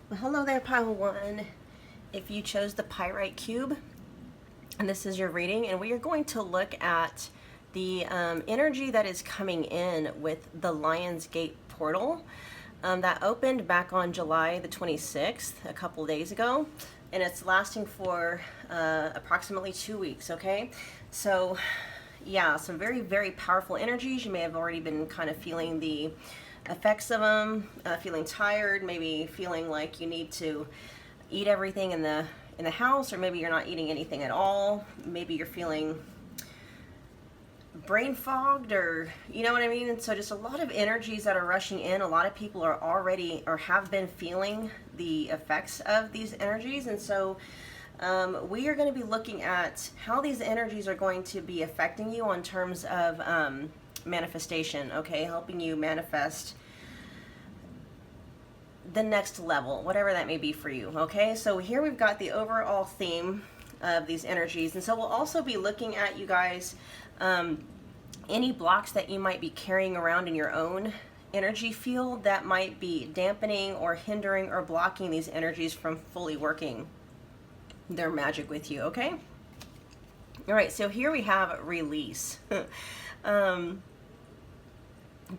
Well, hello there, Pile 1. If you chose the Pyrite Cube, and this is your reading, and we are going to look at the energy that is coming in with the Lion's Gate portal that opened back on July the 26th, a couple days ago, and it's lasting for approximately 2 weeks, okay? So, yeah, some very, very powerful energies. You may have already been kind of feeling the effects of them, feeling tired, maybe feeling like you need to eat everything in the house, or maybe you're not eating anything at all. Maybe you're feeling brain fogged, or you know what I mean. And so just a lot of energies that are rushing in. A lot of people are already or have been feeling the effects of these energies, and so we are going to be looking at how these energies are going to be affecting you on terms of manifestation, okay? Helping you manifest the next level, whatever that may be for you, okay? So here we've got the overall theme of these energies, and so we'll also be looking at, you guys, any blocks that you might be carrying around in your own energy field that might be dampening or hindering or blocking these energies from fully working their magic with you, okay? All right, so here we have release.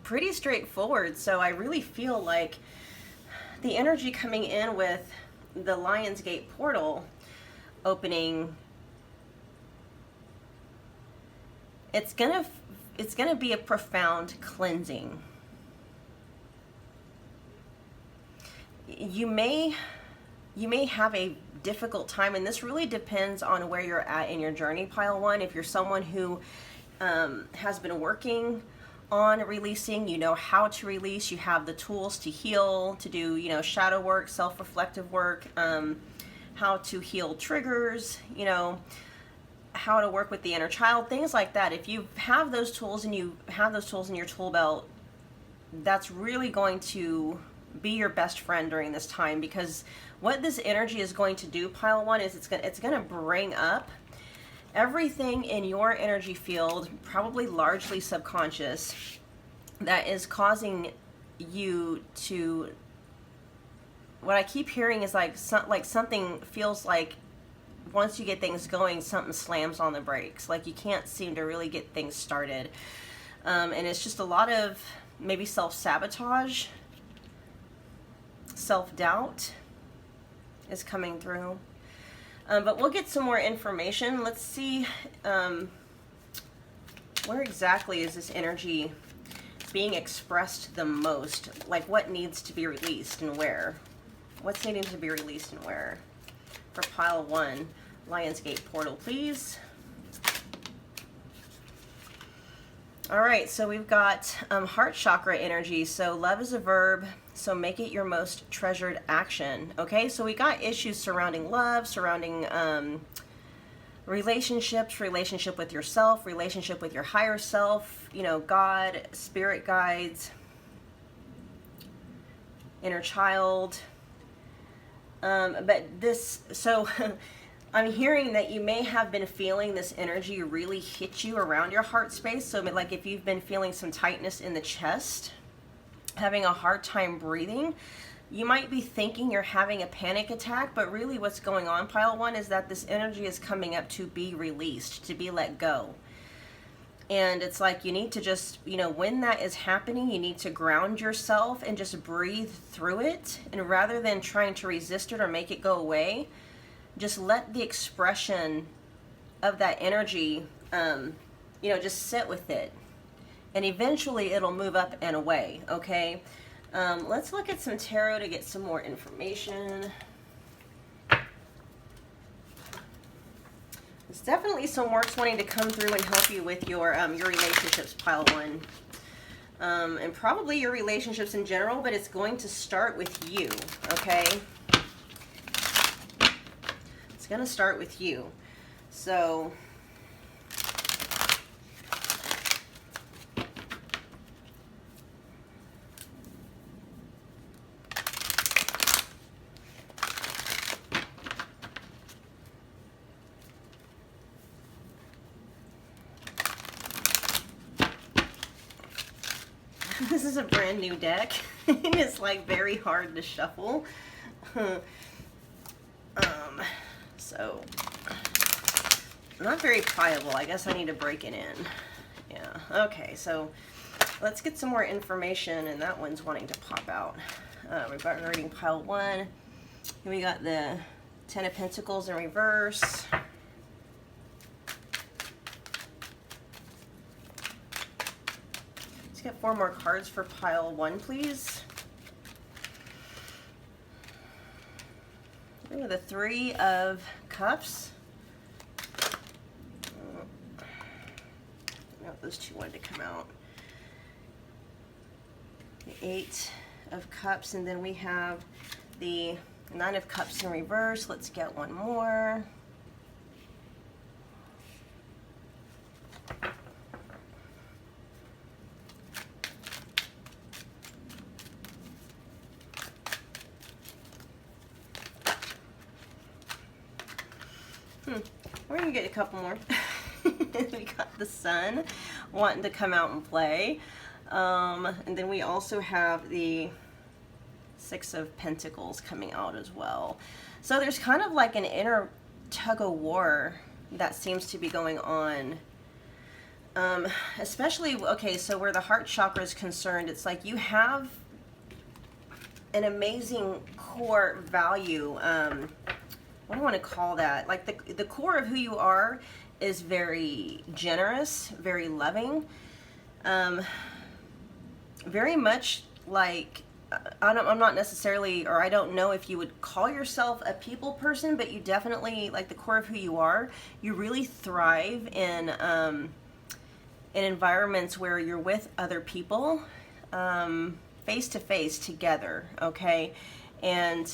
Pretty straightforward. So I really feel like the energy coming in with the Lion's Gate portal opening, it's gonna be a profound cleansing. You may have a difficult time, and this really depends on where you're at in your journey, Pile 1. If you're someone who has been working on releasing, you know how to release, you have the tools to heal, to do, you know, shadow work, self-reflective work, how to heal triggers, you know, how to work with the inner child, things like that. If you have those tools and you have those tools in your tool belt, that's really going to be your best friend during this time, because what this energy is going to do, Pile 1, is it's going to bring up everything in your energy field, probably largely subconscious, that is causing you to, what I keep hearing is like something feels like once you get things going, something slams on the brakes. Like you can't seem to really get things started. And it's just a lot of maybe self-sabotage, self-doubt is coming through. But we'll get some more information. Let's see, where exactly is this energy being expressed the most? Like what needs to be released and where? What's needing to be released and where? For Pile 1, Lion's Gate portal, please. All right, so we've got heart chakra energy. So love is a verb, so make it your most treasured action. Okay, so we got issues surrounding love, surrounding relationships, relationship with yourself, relationship with your higher self, you know, God, spirit guides, inner child. But this, so I'm hearing that you may have been feeling this energy really hit you around your heart space. So like if you've been feeling some tightness in the chest, having a hard time breathing, you might be thinking you're having a panic attack, but really what's going on, Pile 1, is that this energy is coming up to be released, to be let go. And it's like you need to just, you know, when that is happening, you need to ground yourself and just breathe through it. And rather than trying to resist it or make it go away, just let the expression of that energy, you know, just sit with it. And eventually it'll move up and away, okay? Let's look at some tarot to get some more information. There's definitely some works wanting to come through and help you with your relationships, Pile 1. And probably your relationships in general, but it's going to start with you, okay? It's going to start with you. So this is a brand new deck. It's like very hard to shuffle. So not very pliable. I guess I need to break it in. Yeah. Okay, so let's get some more information, and that one's wanting to pop out. We've got reading pile 1. Here we got the 10 of Pentacles in reverse. Let's get 4 more cards for pile 1, please. Ooh, the 3 of Cups. No, those two wanted to come out. The 8 of Cups, and then we have the 9 of Cups in reverse. Let's get one more. We're gonna get a couple more. We got the Sun wanting to come out and play. And then we also have the 6 of Pentacles coming out as well. So there's kind of like an inner tug of war that seems to be going on. Especially, okay, so where the heart chakra is concerned, it's like you have an amazing core value. What do I want to call that? Like the core of who you are is very generous, very loving, very much like, I'm not necessarily, or I don't know if you would call yourself a people person, but you definitely, like the core of who you are, you really thrive in environments where you're with other people, face to face together, okay? And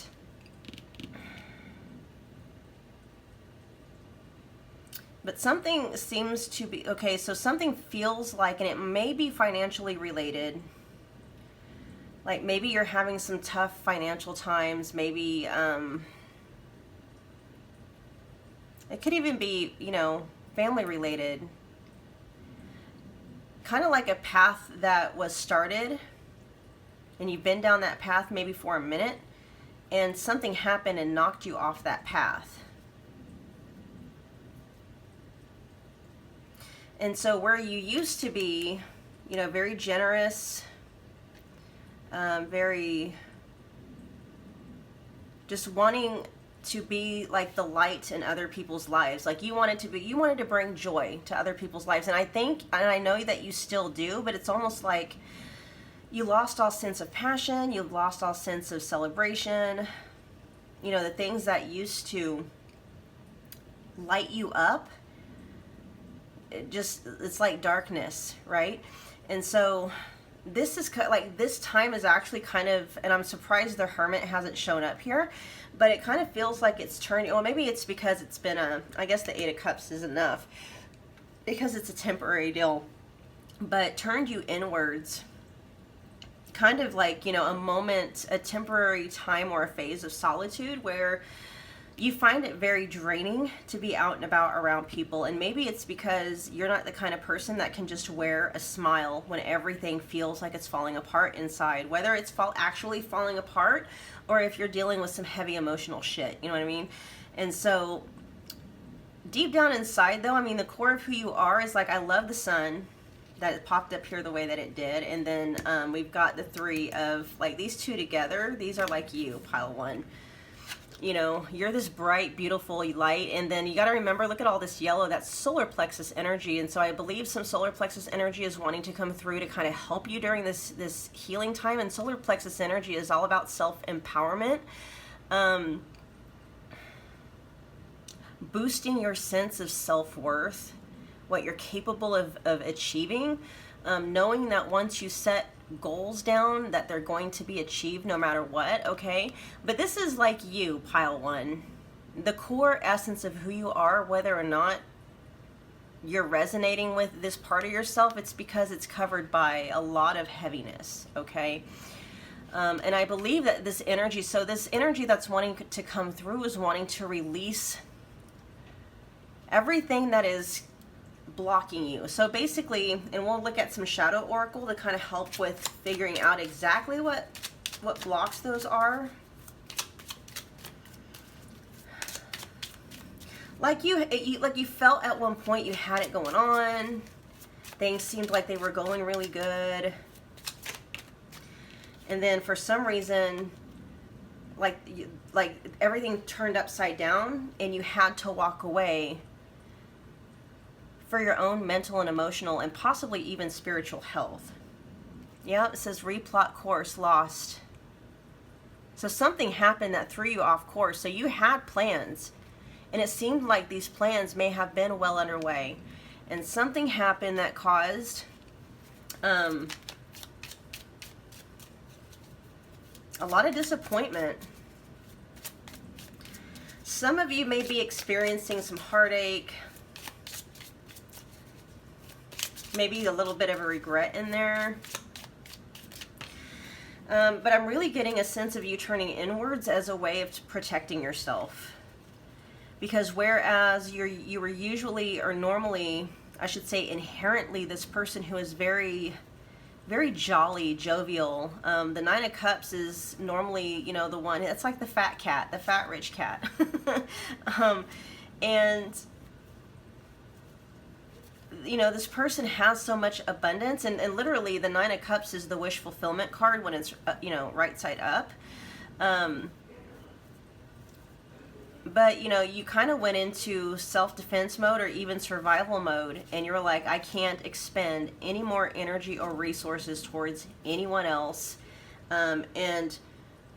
but something seems to be, okay, so something feels like, and it may be financially related, like maybe you're having some tough financial times, maybe, it could even be, you know, family related, kind of like a path that was started, and you've been down that path maybe for a minute, and something happened and knocked you off that path. And so where you used to be, you know, very generous, very just wanting to be like the light in other people's lives. Like you wanted to bring joy to other people's lives. And I think, and I know that you still do, but it's almost like you lost all sense of passion. You've lost all sense of celebration. You know, the things that used to light you up, it's like darkness, right? And so this is like, this time is actually kind of, and I'm surprised the Hermit hasn't shown up here, but it kind of feels like it's turning, well, maybe it's because it's been I guess the 8 of Cups is enough because it's a temporary deal, but turned you inwards, kind of like, you know, a moment, a temporary time or a phase of solitude where you find it very draining to be out and about around people. And maybe it's because you're not the kind of person that can just wear a smile when everything feels like it's falling apart inside, whether it's actually falling apart or if you're dealing with some heavy emotional shit, you know what I mean? And so deep down inside though, I mean, the core of who you are is like, I love the Sun that it popped up here the way that it did. And then we've got the 3 of, like, these two together, these are like you, pile 1. You know, you're this bright, beautiful light, and then you got to remember, look at all this yellow, that's solar plexus energy. And so I believe some solar plexus energy is wanting to come through to kind of help you during this healing time. And solar plexus energy is all about self-empowerment, boosting your sense of self-worth, what you're capable of achieving, knowing that once you set goals down that they're going to be achieved no matter what, okay? But this is like you, pile 1, the core essence of who you are, whether or not you're resonating with this part of yourself, it's because it's covered by a lot of heaviness, okay? And I believe that this energy, so this energy that's wanting to come through is wanting to release everything that is blocking you. So basically, and we'll look at some shadow oracle to kind of help with figuring out exactly what blocks those are. like you felt at one point you had it going on. Things seemed like they were going really good. And then for some reason, like everything turned upside down and you had to walk away for your own mental and emotional and possibly even spiritual health. Yeah, it says replot course lost. So something happened that threw you off course. So you had plans, and it seemed like these plans may have been well underway, and something happened that caused a lot of disappointment. Some of you may be experiencing some heartache, maybe a little bit of a regret in there. But I'm really getting a sense of you turning inwards as a way of protecting yourself. Because whereas you were usually, or normally, I should say inherently, this person who is very, very jolly, jovial. The Nine of Cups is normally, you know, the one, it's like the fat cat, the fat rich cat. And you know, this person has so much abundance, and literally the Nine of Cups is the wish fulfillment card when it's, you know, right side up. But, you know, you kind of went into self-defense mode or even survival mode, and you're like, I can't expend any more energy or resources towards anyone else. And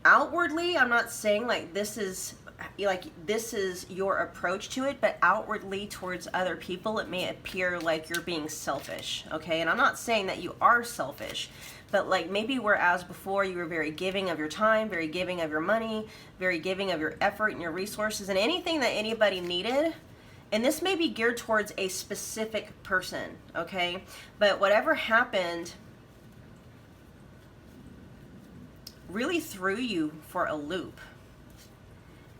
outwardly, I'm not saying like this is your approach to it, but outwardly towards other people, it may appear like you're being selfish, okay? And I'm not saying that you are selfish, but like maybe whereas before you were very giving of your time, very giving of your money, very giving of your effort and your resources and anything that anybody needed, and this may be geared towards a specific person, okay? But whatever happened really threw you for a loop.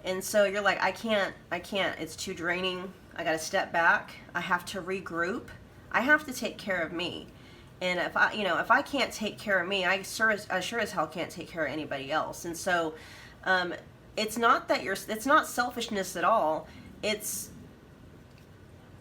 And so you're like, I can't, it's too draining. I got to step back. I have to regroup. I have to take care of me. And if I can't take care of me, I sure as hell can't take care of anybody else. And so, it's not selfishness at all. It's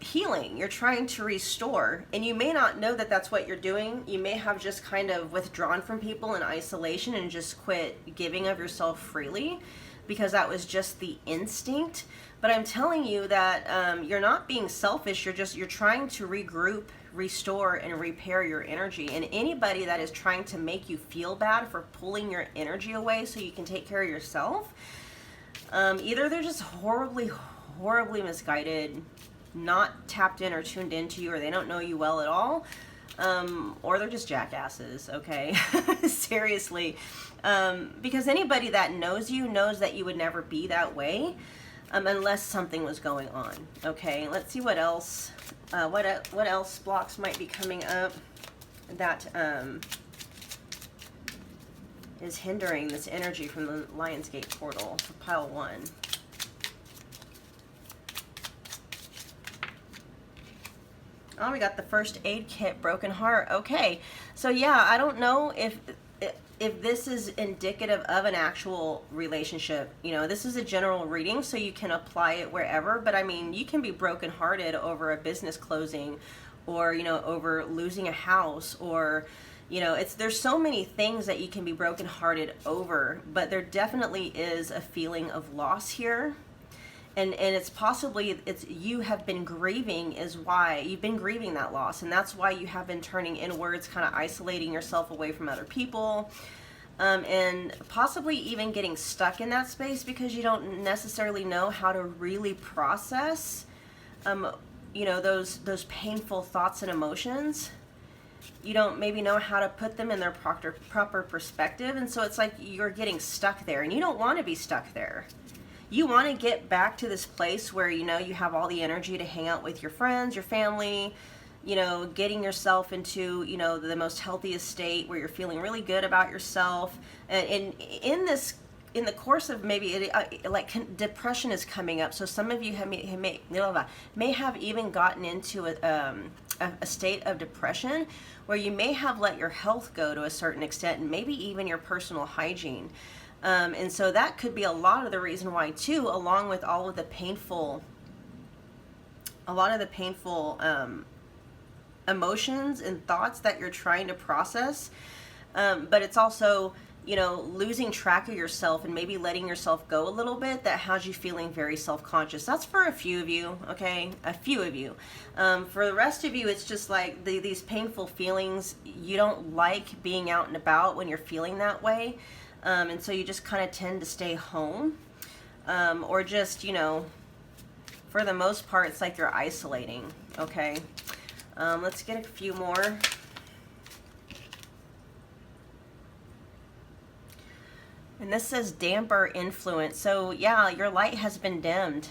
healing. You're trying to restore, and you may not know that that's what you're doing. You may have just kind of withdrawn from people in isolation and just quit giving of yourself freely, because that was just the instinct. But I'm telling you that you're not being selfish. You're trying to regroup, restore, and repair your energy. And anybody that is trying to make you feel bad for pulling your energy away so you can take care of yourself, either they're just horribly misguided, not tapped in or tuned into you, or they don't know you well at all, or they're just jackasses, okay? Seriously. Because anybody that knows you knows that you would never be that way, unless something was going on, okay? Let's see what else, what else blocks might be coming up that is hindering this energy from the Lionsgate portal for pile 1. Oh, we got the first aid kit, broken heart. Okay, so yeah, I don't know if this is indicative of an actual relationship. You know, this is a general reading, so you can apply it wherever. But I mean, you can be brokenhearted over a business closing, or you know, over losing a house, or you know, there's so many things that you can be brokenhearted over. But there definitely is a feeling of loss here. And it's possibly you have been grieving, is why you've been grieving that loss, and that's why you have been turning inwards, kind of isolating yourself away from other people, and possibly even getting stuck in that space because you don't necessarily know how to really process, you know, those painful thoughts and emotions. You don't maybe know how to put them in their proper perspective, and so it's like you're getting stuck there, and you don't want to be stuck there. You want to get back to this place where, you know, you have all the energy to hang out with your friends, your family, you know, getting yourself into, you know, the most healthiest state where you're feeling really good about yourself. And in the course of maybe depression is coming up. So some of you may have even gotten into a state of depression where you may have let your health go to a certain extent, and maybe even your personal hygiene. And so that could be a lot of the reason why too, along with all of the painful a lot of the painful emotions and thoughts that you're trying to process. But it's also, you know, losing track of yourself and maybe letting yourself go a little bit that has you feeling very self-conscious. That's for a few of you, okay? A few of you. For the rest of you, it's just like these painful feelings. You don't like being out and about when you're feeling that way. And so you just kind of tend to stay home. Or just, you know, for the most part, it's like you're isolating, okay? Let's get a few more. And this says damper influence. So yeah, your light has been dimmed.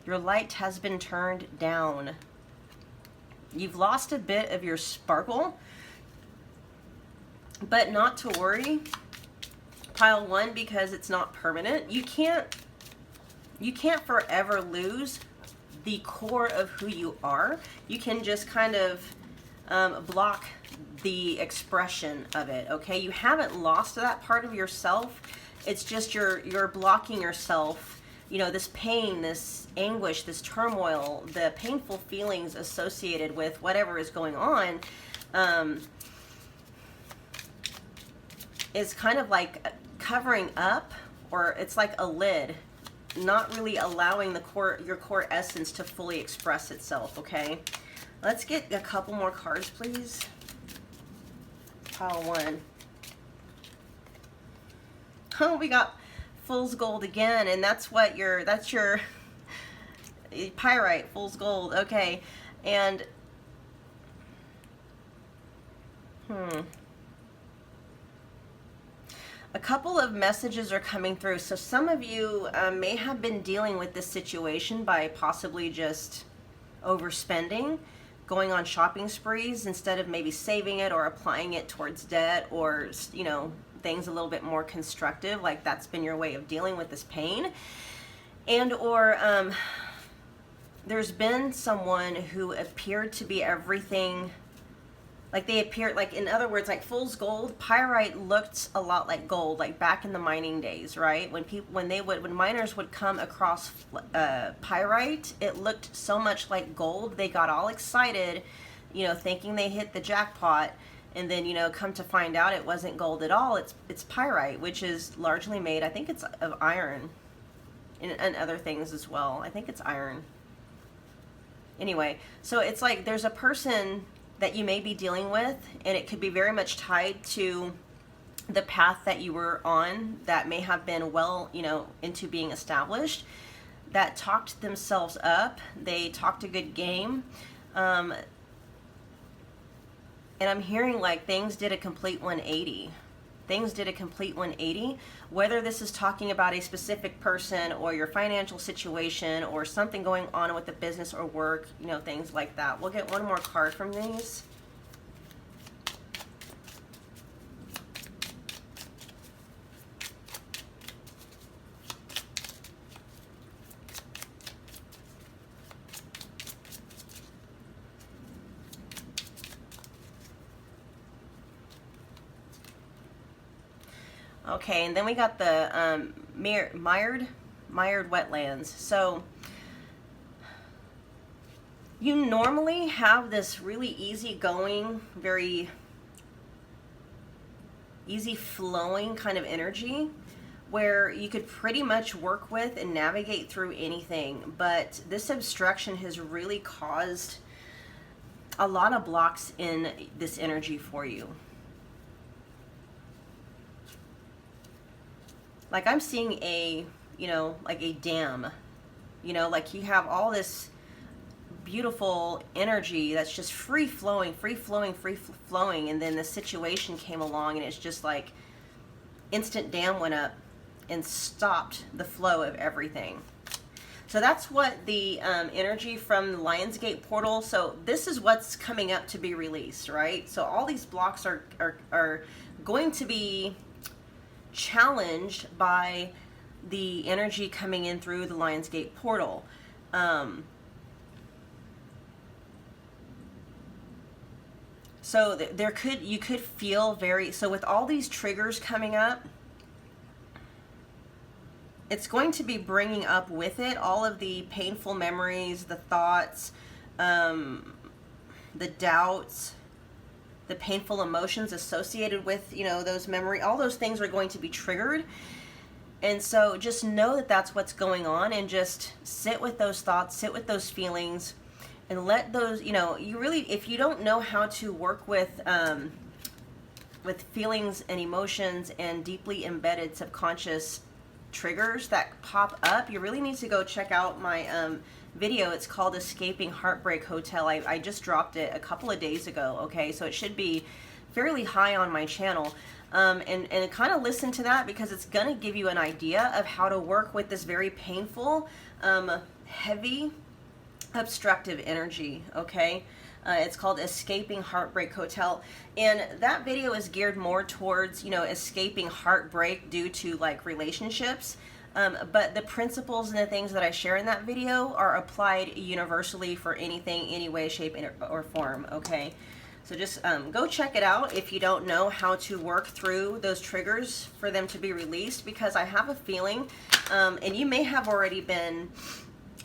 Your light has been turned down. You've lost a bit of your sparkle, but not to worry, pile one, because it's not permanent. You can't forever lose the core of who you are. You can just kind of block the expression of it, okay? You haven't lost that part of yourself. It's just you're blocking yourself. You know, this pain, this anguish, this turmoil, the painful feelings associated with whatever is going on, is kind of like covering up, or it's like a lid, not really allowing your core essence to fully express itself, okay? Let's get a couple more cards, please. Pile one. Oh, we got Fool's Gold again, and that's your Pyrite, Fool's Gold, okay. And a couple of messages are coming through. So some of you may have been dealing with this situation by possibly just overspending, going on shopping sprees instead of maybe saving it or applying it towards debt, or, you know, things a little bit more constructive, like that's been your way of dealing with this pain. And or there's been someone who appeared to be everything, like they appeared, like, in other words, like Fool's Gold, Pyrite looked a lot like gold, like back in the mining days, right? When miners would come across Pyrite, it looked so much like gold. They got all excited, you know, thinking they hit the jackpot, and then, you know, come to find out it wasn't gold at all. It's Pyrite, which is largely made, I think it's of iron, and other things as well. I think it's iron. Anyway, so it's like there's a person that you may be dealing with, and it could be very much tied to the path that you were on that may have been well, you know, into being established, that talked themselves up. They talked a good game. And I'm hearing like things did a complete 180. Things did a complete 180. Whether this is talking about a specific person or your financial situation or something going on with the business or work, you know, things like that. We'll get one more card from these. Okay, and then we got the mired wetlands. So you normally have this really easygoing, very easy flowing kind of energy where you could pretty much work with and navigate through anything. But this obstruction has really caused a lot of blocks in this energy for you. Like I'm seeing a, you know, like a dam, you know, like you have all this beautiful energy that's just free flowing, and then the situation came along and it's just like instant dam went up and stopped the flow of everything. So that's what the energy from the Lionsgate portal, so this is what's coming up to be released, right? So all these blocks are going to be challenged by the energy coming in through the Lionsgate portal. So you could feel very, so with all these triggers coming up, it's going to be bringing up with it all of the painful memories, the thoughts, the doubts, the painful emotions associated with, you know, those memory, all those things are going to be triggered. And so just know that that's what's going on, and just sit with those thoughts, sit with those feelings, and let those, you know, you really, if you don't know how to work with feelings and emotions and deeply embedded subconscious triggers that pop up, you really need to go check out my video. It's called Escaping Heartbreak Hotel. I just dropped it a couple of days ago, okay? So it should be fairly high on my channel. And kind of listen to that, because it's going to give you an idea of how to work with this very painful, heavy, obstructive energy, okay? It's called Escaping Heartbreak Hotel. And that video is geared more towards, you know, escaping heartbreak due to like relationships. But the principles and the things that I share in that video are applied universally for anything, any way, shape, or form, okay? So just go check it out if you don't know how to work through those triggers for them to be released, because I have a feeling, and you may have already been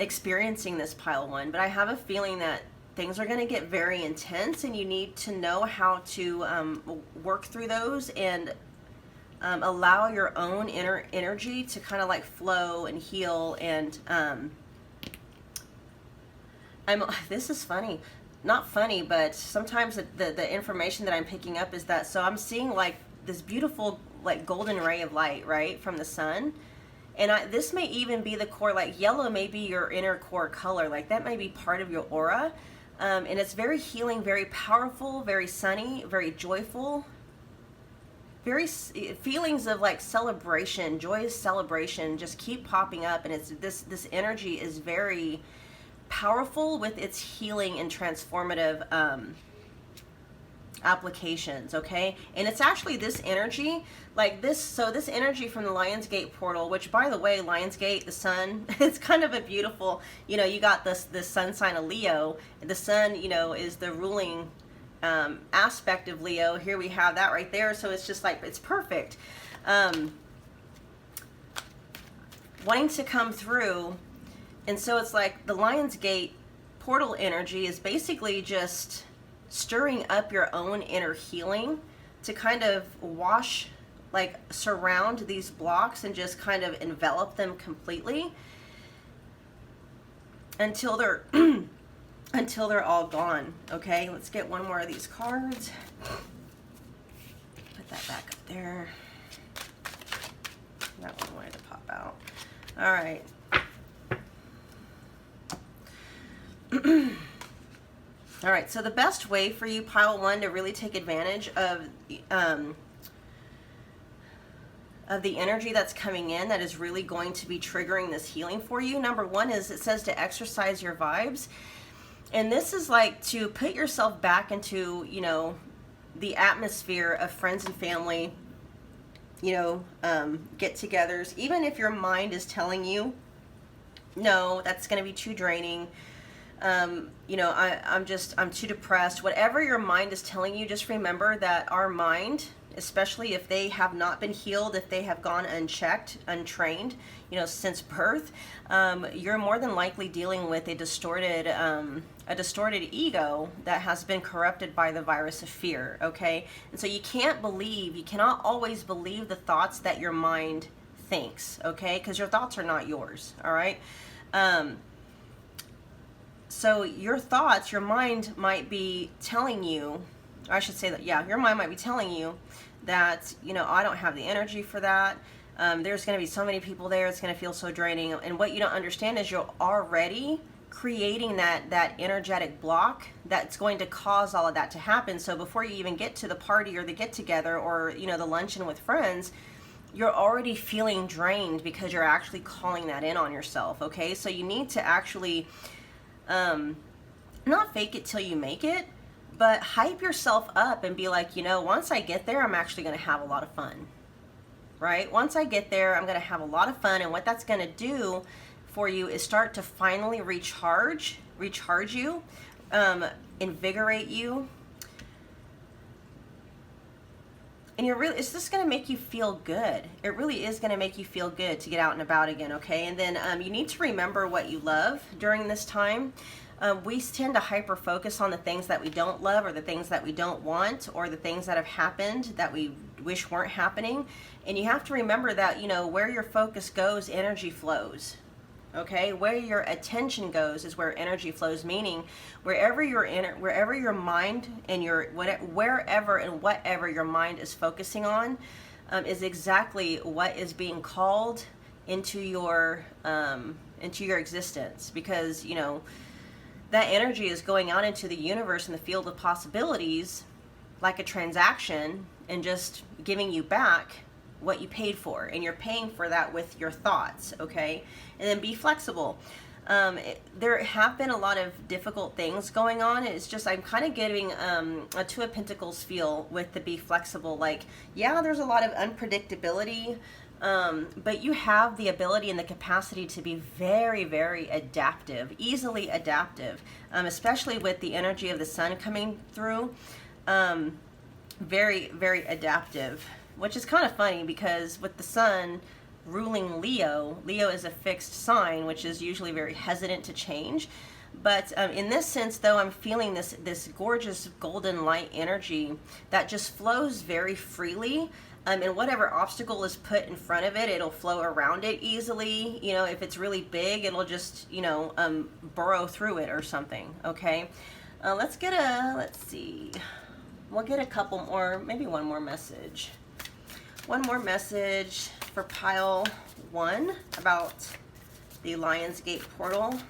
experiencing this, pile one, but I have a feeling that things are going to get very intense, and you need to know how to work through those and allow your own inner energy to kind of like flow and heal. And this is funny. Not funny, but sometimes the information that I'm picking up is that, so I'm seeing like this beautiful like golden ray of light, right, from the sun. And this may even be the core, like yellow may be your inner core color, like that may be part of your aura. And it's very healing, very powerful, very sunny, very joyful, very feelings of like celebration, joyous celebration just keep popping up. And it's this energy is very powerful with its healing and transformative applications, okay? And it's actually this energy, like this, so this energy from the Lionsgate portal, which by the way, Lionsgate, the sun, it's kind of a beautiful, you know, you got this sun sign of Leo. The sun, you know, is the ruling aspect of Leo. Here we have that right there. So it's just like, it's perfect. Wanting to come through. And so it's like the Lionsgate portal energy is basically just stirring up your own inner healing to kind of wash, like surround these blocks and just kind of envelop them completely until they're until they're all gone. Okay, let's get one more of these cards. Put that back up there. That one wanted to pop out. All right. All right, so the best way for you, pile one, to really take advantage of the energy that's coming in that is really going to be triggering this healing for you, number one is, it says to exercise your vibes. And this is like to put yourself back into, you know, the atmosphere of friends and family, you know, get-togethers. Even if your mind is telling you, no, that's going to be too draining. You know, I'm too depressed. Whatever your mind is telling you, just remember that our mind, especially if they have not been healed, if they have gone unchecked, untrained, you know, since birth, you're more than likely dealing with a distorted ego that has been corrupted by the virus of fear, okay? And so you cannot always believe the thoughts that your mind thinks, okay? Because your thoughts are not yours, all right? So your thoughts, your mind might be telling you, or I should say that, yeah, your mind might be telling you that, you know, I don't have the energy for that. There's going to be so many people there, it's going to feel so draining. And what you don't understand is you're already creating that energetic block that's going to cause all of that to happen. So before you even get to the party or the get together or, you know, the luncheon with friends, you're already feeling drained because you're actually calling that in on yourself, okay? So you need to actually not fake it till you make it, but hype yourself up and be like, you know, once I get there, I'm actually going to have a lot of fun, right? Once I get there, I'm going to have a lot of fun. And what that's going to do for you is start to finally recharge you, invigorate you, and you're really, it's just going to make you feel good. It really is going to make you feel good to get out and about again, okay? And then you need to remember what you love during this time. We tend to hyper focus on the things that we don't love, or the things that we don't want, or the things that have happened that we wish weren't happening. And you have to remember that, you know, where your focus goes, energy flows. Okay, where your attention goes is where energy flows, meaning wherever your mind and wherever and whatever your mind is focusing on is exactly what is being called into your existence. Because, you know, that energy is going out into the universe in the field of possibilities like a transaction, and just giving you back what you paid for, and you're paying for that with your thoughts, okay? And then be flexible. There have been a lot of difficult things going on. It's just, I'm kind of getting a Two of Pentacles feel with the be flexible. Like, yeah, there's a lot of unpredictability, but you have the ability and the capacity to be very, very adaptive, easily adaptive, especially with the energy of the sun coming through. Very, very adaptive. Which is kind of funny, because with the sun ruling Leo, Leo is a fixed sign, which is usually very hesitant to change. But in this sense, though, I'm feeling this gorgeous golden light energy that just flows very freely. And whatever obstacle is put in front of it, it'll flow around it easily. You know, if it's really big, it'll just, you know, burrow through it or something, okay? Let's see. We'll get a couple more, maybe one more message. One more message for pile 1 about the Lionsgate portal.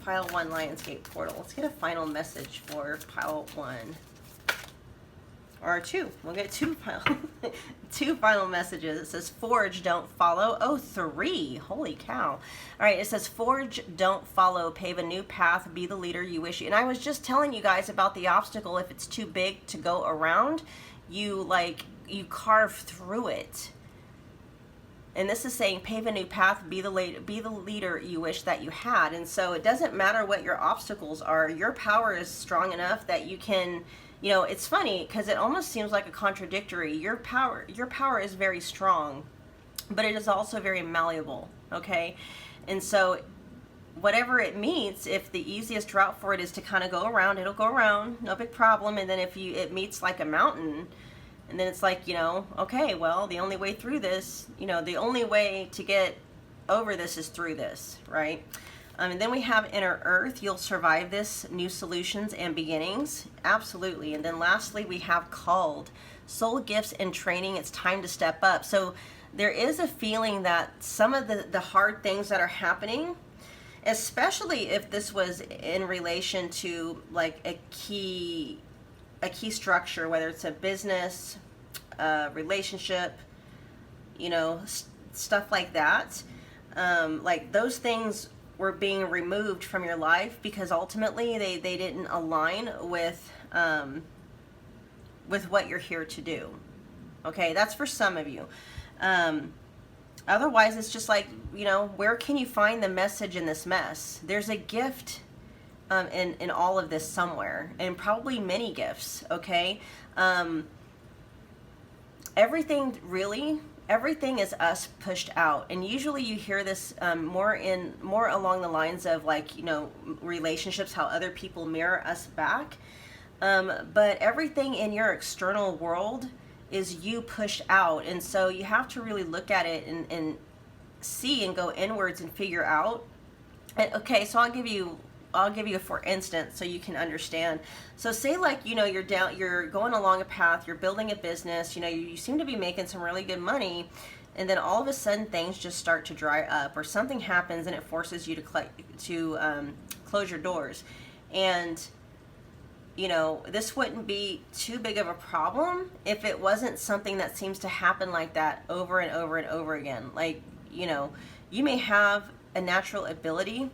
Pile 1, Lionsgate portal. Let's get a final message for pile 1. Or 2. We'll get 2 final messages. It says forge, don't follow. Oh, 3. Holy cow. All right, it says forge, don't follow. Pave a new path. Be the leader you wish. And I was just telling you guys about the obstacle. If it's too big to go around, you carve through it. And this is saying pave a new path, be the leader you wish that you had. And so it doesn't matter what your obstacles are. Your power is strong enough that you can, you know, it's funny because it almost seems like a contradictory. Your power is very strong, but it is also very malleable, okay? And so whatever it meets, if the easiest route for it is to kind of go around, it'll go around, no big problem. And then if it meets like a mountain, and then it's like, you know, okay, well, the only way through this, you know, the only way to get over this is through this, right? And then we have Inner Earth. You'll survive this. New solutions and beginnings. Absolutely. And then lastly, we have Called. Soul gifts and training. It's time to step up. So there is a feeling that some of the hard things that are happening, especially if this was in relation to like a key structure, whether it's a business, relationship, you know, stuff like that. Like those things were being removed from your life because ultimately they didn't align with what you're here to do. Okay, that's for some of you. Otherwise, it's just like, you know, where can you find the message in this mess? There's a gift in all of this somewhere, and probably many gifts, okay? Everything is us pushed out, and usually you hear this more along the lines of like, you know, relationships, how other people mirror us back, but everything in your external world is you pushed out, and so you have to really look at it and see and go inwards and figure out. And okay, so I'll give you a for instance so you can understand. So say like, you know, you're going along a path, you're building a business, you know, you seem to be making some really good money, and then all of a sudden things just start to dry up, or something happens and it forces you to close your doors. And you know, this wouldn't be too big of a problem if it wasn't something that seems to happen like that over and over and over again. Like, you know, you may have a natural ability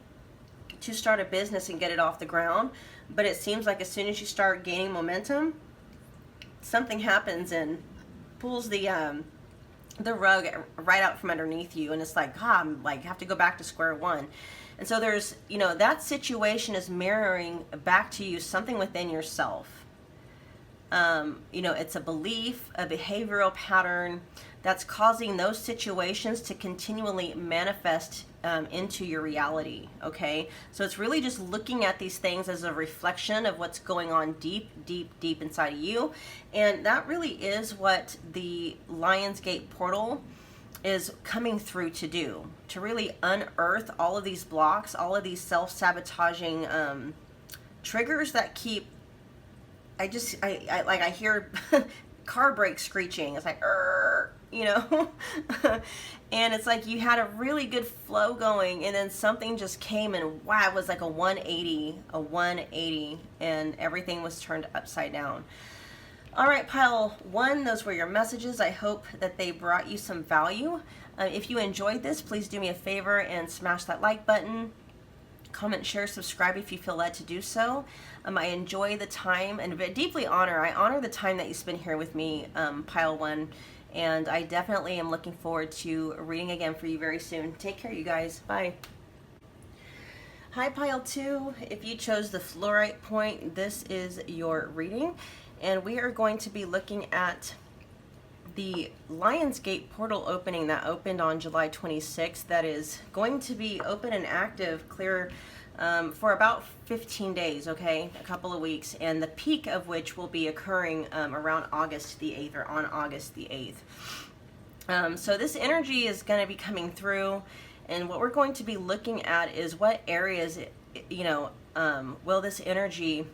to start a business and get it off the ground, but it seems like as soon as you start gaining momentum, something happens and pulls the rug right out from underneath you, and it's like, I'm like, have to go back to square one. And so there's, you know, that situation is mirroring back to you something within yourself. You know, it's a belief, a behavioral pattern that's causing those situations to continually manifest into your reality. Okay, so it's really just looking at these things as a reflection of what's going on deep, deep, deep inside of you. And that really is what the Lionsgate portal is coming through to do, to really unearth all of these blocks, all of these self-sabotaging triggers that keep, I hear car brakes screeching. It's like, you know, and it's like you had a really good flow going, and then something just came and wow, it was like a 180, and everything was turned upside down. All right, pile one, those were your messages. I hope that they brought you some value. If you enjoyed this, please do me a favor and smash that like button. Comment, share, subscribe if you feel led to do so. I enjoy the time and deeply I honor the time that you spend here with me, pile one, and I definitely am looking forward to reading again for you very soon. Take care, you guys. Bye. Hi, pile two. If you chose the Fluorite point, this is your reading, and we are going to be looking at the Lionsgate portal opening that opened on July 26th. That is going to be open and active, clear for about 15 days, okay, a couple of weeks, and the peak of which will be occurring around August the 8th, or on August the 8th. So this energy is going to be coming through, and what we're going to be looking at is what areas, you know, will this energy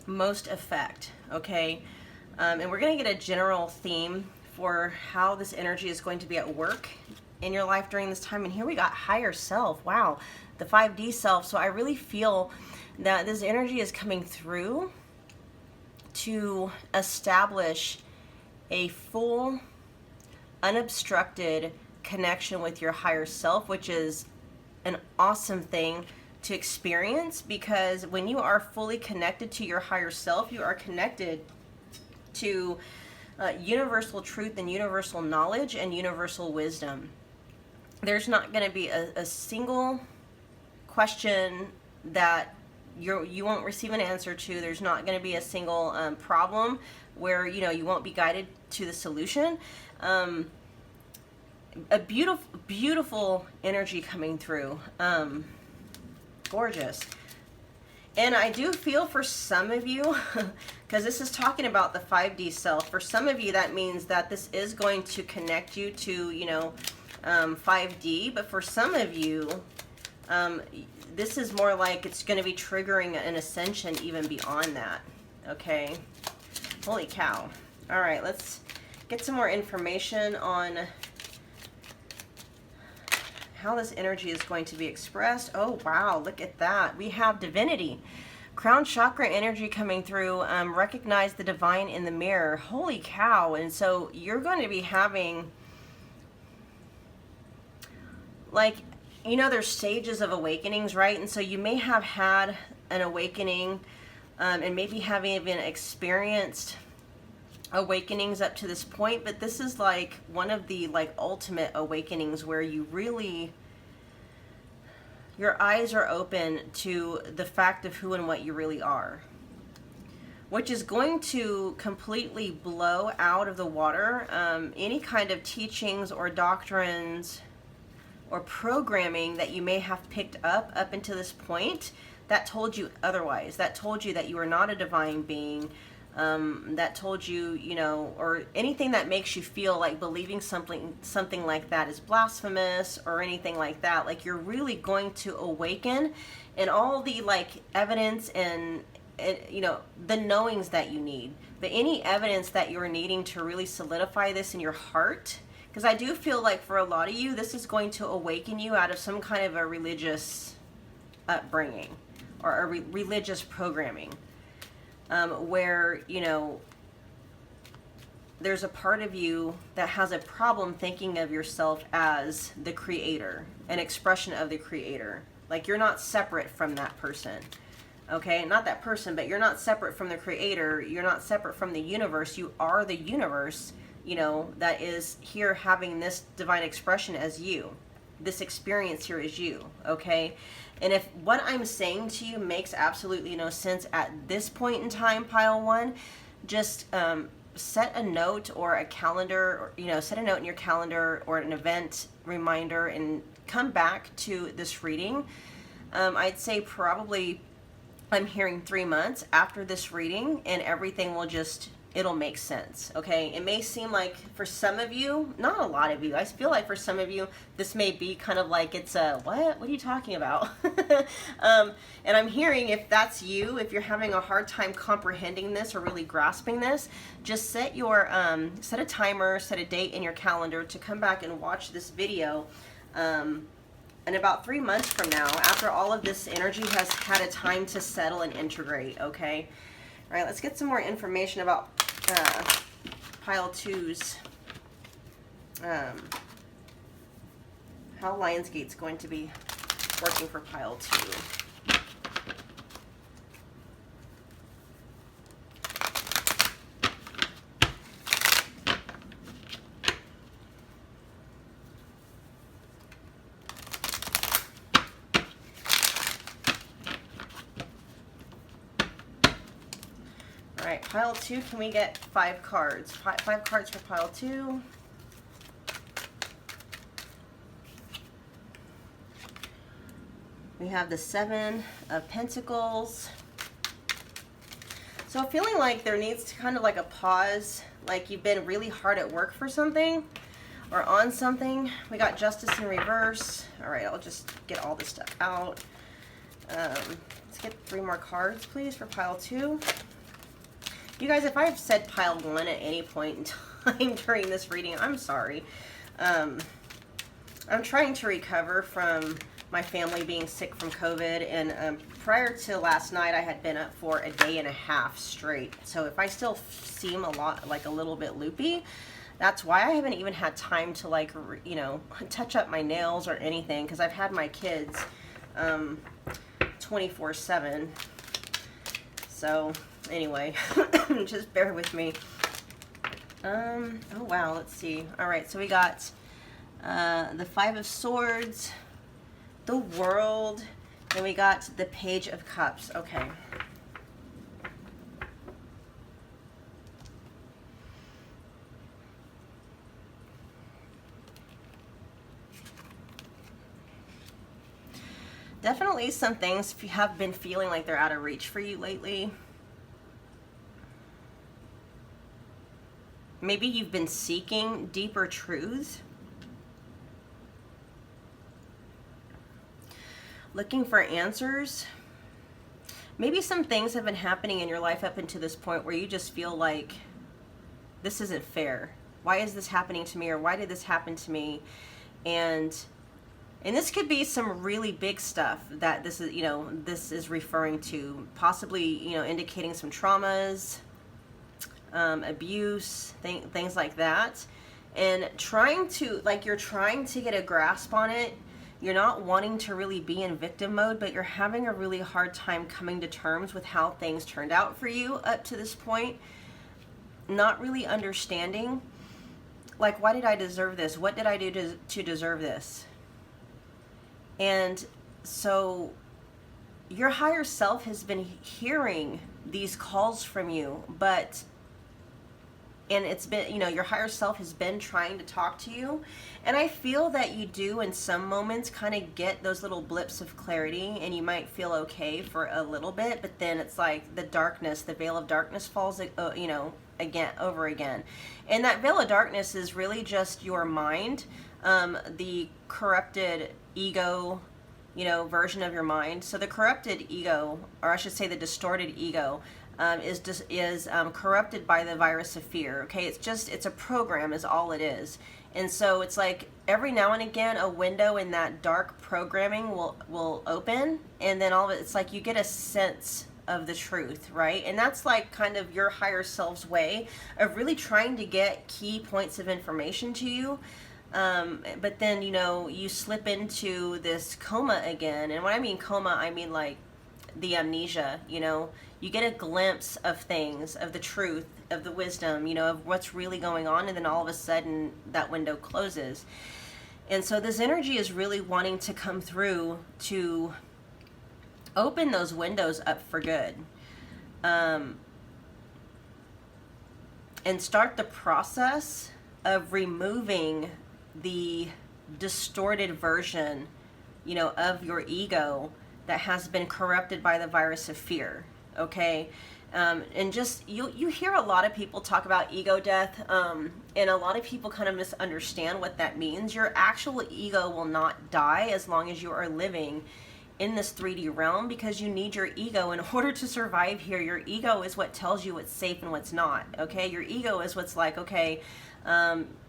most affect, okay? And we're going to get a general theme for how this energy is going to be at work in your life during this time. And here we got higher self. Wow, the 5D self. So I really feel that this energy is coming through to establish a full, unobstructed connection with your higher self, which is an awesome thing to experience, because when you are fully connected to your higher self, you are connected to universal truth and universal knowledge and universal wisdom. There's not going to be a single question that you won't receive an answer to. There's not going to be a single problem where, you know, you won't be guided to the solution. A beautiful, beautiful energy coming through. Gorgeous. And I do feel for some of you, because this is talking about the 5D self, for some of you that means that this is going to connect you to, you know, 5D, but for some of you, this is more like it's going to be triggering an ascension even beyond that, okay? Holy cow. All right, let's get some more information on how this energy is going to be expressed. Oh, wow, look at that. We have divinity. Crown chakra energy coming through. Recognize the divine in the mirror. Holy cow. And so you're going to be having, like, you know, there's stages of awakenings, right? And so you may have had an awakening and maybe haven't even experienced awakenings up to this point, but this is like one of the like ultimate awakenings where you really, your eyes are open to the fact of who and what you really are, which is going to completely blow out of the water any kind of teachings or doctrines or programming that you may have picked up until this point that told you otherwise, that told you that you are not a divine being, that told you, you know, or anything that makes you feel like believing something like that is blasphemous or anything like that. Like, you're really going to awaken, and all the like evidence and you know, the knowings that you need, but any evidence that you're needing to really solidify this in your heart, because I do feel like for a lot of you, this is going to awaken you out of some kind of a religious upbringing or a religious programming. Where, you know, there's a part of you that has a problem thinking of yourself as the creator, an expression of the creator. Like, you're not separate from that person, okay? Not that person, but you're not separate from the creator. You're not separate from the universe. You are the universe, you know, that is here having this divine expression as you. This experience here is you, okay? And if what I'm saying to you makes absolutely no sense at this point in time, pile one, just set a note or a calendar, or, you know, set a note in your calendar or an event reminder and come back to this reading. I'd say probably I'm hearing 3 months after this reading, and everything will just, it'll make sense. Okay, it may seem like for some of you, not a lot of you, I feel like for some of you this may be kind of like it's a what are you talking about? And I'm hearing, if that's you, if you're having a hard time comprehending this or really grasping this, just set your set a timer, set a date in your calendar to come back and watch this video. And about 3 months from now, after all of this energy has had a time to settle and integrate. Okay, all right, let's get some more information about pile 2's, how Lionsgate's going to be working for pile 2. All right, pile 2, can we get 5 cards? 5 cards for pile 2. We have the 7 of Pentacles. So feeling like there needs to kind of like a pause, like you've been really hard at work for something or on something. We got Justice in reverse. All right, I'll just get all this stuff out. Let's get 3 more cards, please, for pile 2. You guys, if I've said pile 1 at any point in time during this reading, I'm sorry. I'm trying to recover from my family being sick from COVID, and prior to last night, I had been up for a day and a half straight. So if I still seem a little bit loopy, that's why I haven't even had time to, like, you know, touch up my nails or anything, because I've had my kids 24/7. So anyway, just bear with me. Oh wow, let's see. All right, so we got the 5 of Swords, the World, and we got the Page of Cups. Okay. Definitely some things have been feeling like they're out of reach for you lately. Maybe you've been seeking deeper truths. Looking for answers. Maybe some things have been happening in your life up until this point where you just feel like this isn't fair. Why is this happening to me? Or why did this happen to me? And this could be some really big stuff that this is, you know, this is referring to, possibly, you know, indicating some traumas, abuse, things like that. And trying to, like, you're trying to get a grasp on it. You're not wanting to really be in victim mode, but you're having a really hard time coming to terms with how things turned out for you up to this point. Not really understanding, like, why did I deserve this? What did I do to deserve this? And so your higher self has been hearing these calls from you, and it's been, you know, your higher self has been trying to talk to you. And I feel that you do in some moments kind of get those little blips of clarity, and you might feel okay for a little bit, but then it's like the darkness, the veil of darkness falls, you know, over again. And that veil of darkness is really just your mind, the corrupted ego, you know, version of your mind. So the corrupted ego, or I should say the distorted ego, is corrupted by the virus of fear. Okay, it's a program is all it is. And so it's like every now and again a window in that dark programming will open, and then all of it, it's like you get a sense of the truth, right? And that's like kind of your higher self's way of really trying to get key points of information to you. But then, you know, you slip into this coma again. And when I mean coma, I mean like the amnesia, you know, you get a glimpse of things, of the truth, of the wisdom, you know, of what's really going on. And then all of a sudden that window closes. And so this energy is really wanting to come through to open those windows up for good. and start the process of removing the distorted version, you know, of your ego that has been corrupted by the virus of fear. Okay. And just you hear a lot of people talk about ego death, and a lot of people kind of misunderstand what that means. Your actual ego will not die as long as you are living in this 3D realm, because you need your ego in order to survive here. Your ego is what tells you what's safe and what's not. Okay, your ego is what's like, okay,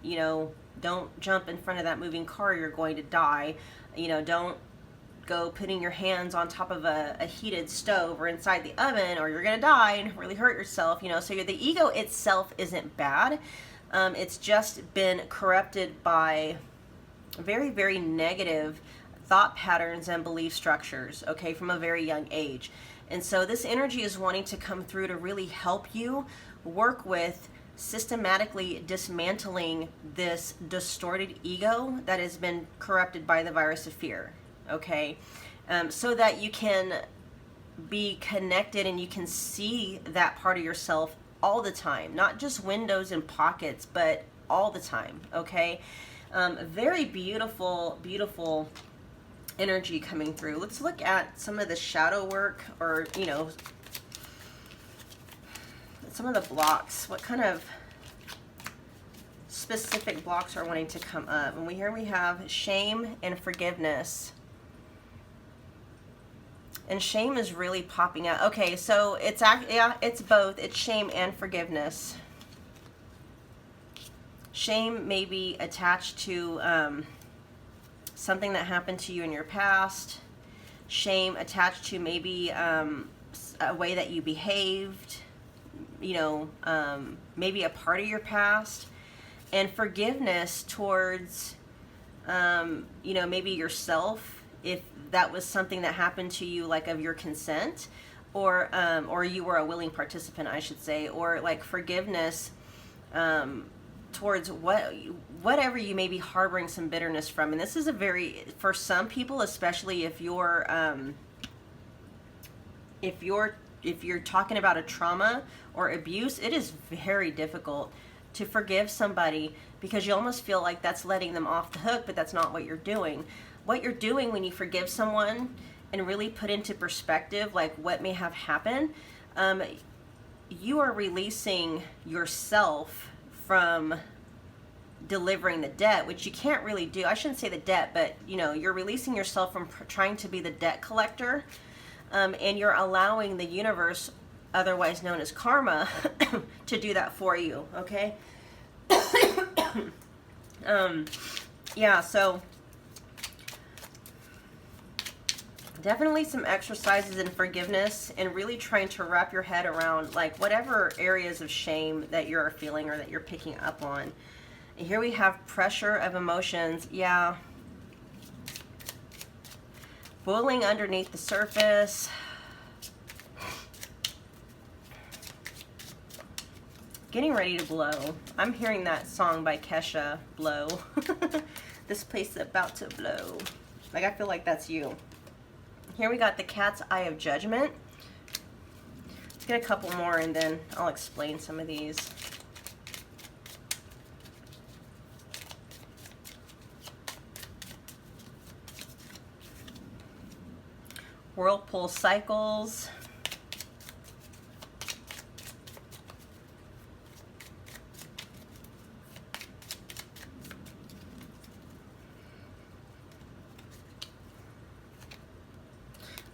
you know, don't jump in front of that moving car, you're going to die. You know, don't go putting your hands on top of a heated stove or inside the oven, or you're gonna die and really hurt yourself. You know, so the ego itself isn't bad. It's just been corrupted by very, very negative thought patterns and belief structures, okay, from a very young age. And so this energy is wanting to come through to really help you work with systematically dismantling this distorted ego that has been corrupted by the virus of fear. Okay, so that you can be connected and you can see that part of yourself all the time, not just windows and pockets, but all the time. Okay, very beautiful, beautiful energy coming through. Let's look at some of the shadow work, or, you know, some of the blocks. What kind of specific blocks are wanting to come up? And here we have shame and forgiveness. And shame is really popping out. Okay, so it's it's both. It's shame and forgiveness. Shame may be attached to something that happened to you in your past. Shame attached to maybe a way that you behaved, you know, maybe a part of your past. And forgiveness towards, you know, maybe yourself, if that was something that happened to you, like of your consent, or you were a willing participant, I should say, or like forgiveness towards whatever you may be harboring some bitterness from. And this is a very, for some people, especially if you're talking about a trauma or abuse, it is very difficult to forgive somebody, because you almost feel like that's letting them off the hook, but that's not what you're doing. What you're doing when you forgive someone and really put into perspective like what may have happened, you are releasing yourself from delivering the debt, which you can't really do. I shouldn't say the debt, but you know, you're releasing yourself from trying to be the debt collector, and you're allowing the universe, otherwise known as karma, to do that for you. Okay. Yeah, so definitely some exercises in forgiveness, and really trying to wrap your head around like whatever areas of shame that you're feeling or that you're picking up on. And here we have pressure of emotions. Yeah. Boiling underneath the surface. Getting ready to blow. I'm hearing that song by Kesha, Blow. This place is about to blow. Like, I feel like that's you. Here we got the cat's eye of judgment. Let's get a couple more and then I'll explain some of these. Whirlpool cycles.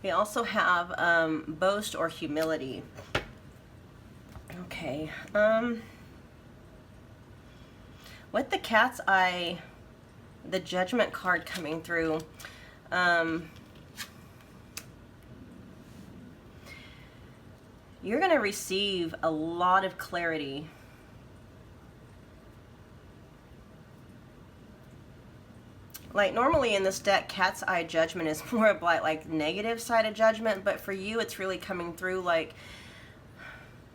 We also have boast or humility. Okay. With the cat's eye, the judgment card coming through, you're going to receive a lot of clarity. Like normally in this deck, cat's eye judgment is more of like negative side of judgment, but for you it's really coming through like,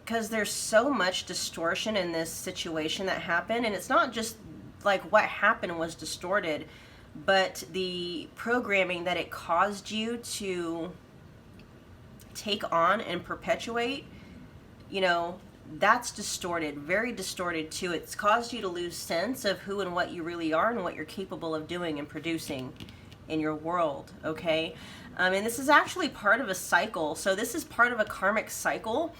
because there's so much distortion in this situation that happened, and it's not just like what happened was distorted, but the programming that it caused you to take on and perpetuate, you know, that's distorted, very distorted too. It's caused you to lose sense of who and what you really are and what you're capable of doing and producing in your world, okay? And this is actually part of a cycle. So this is part of a karmic cycle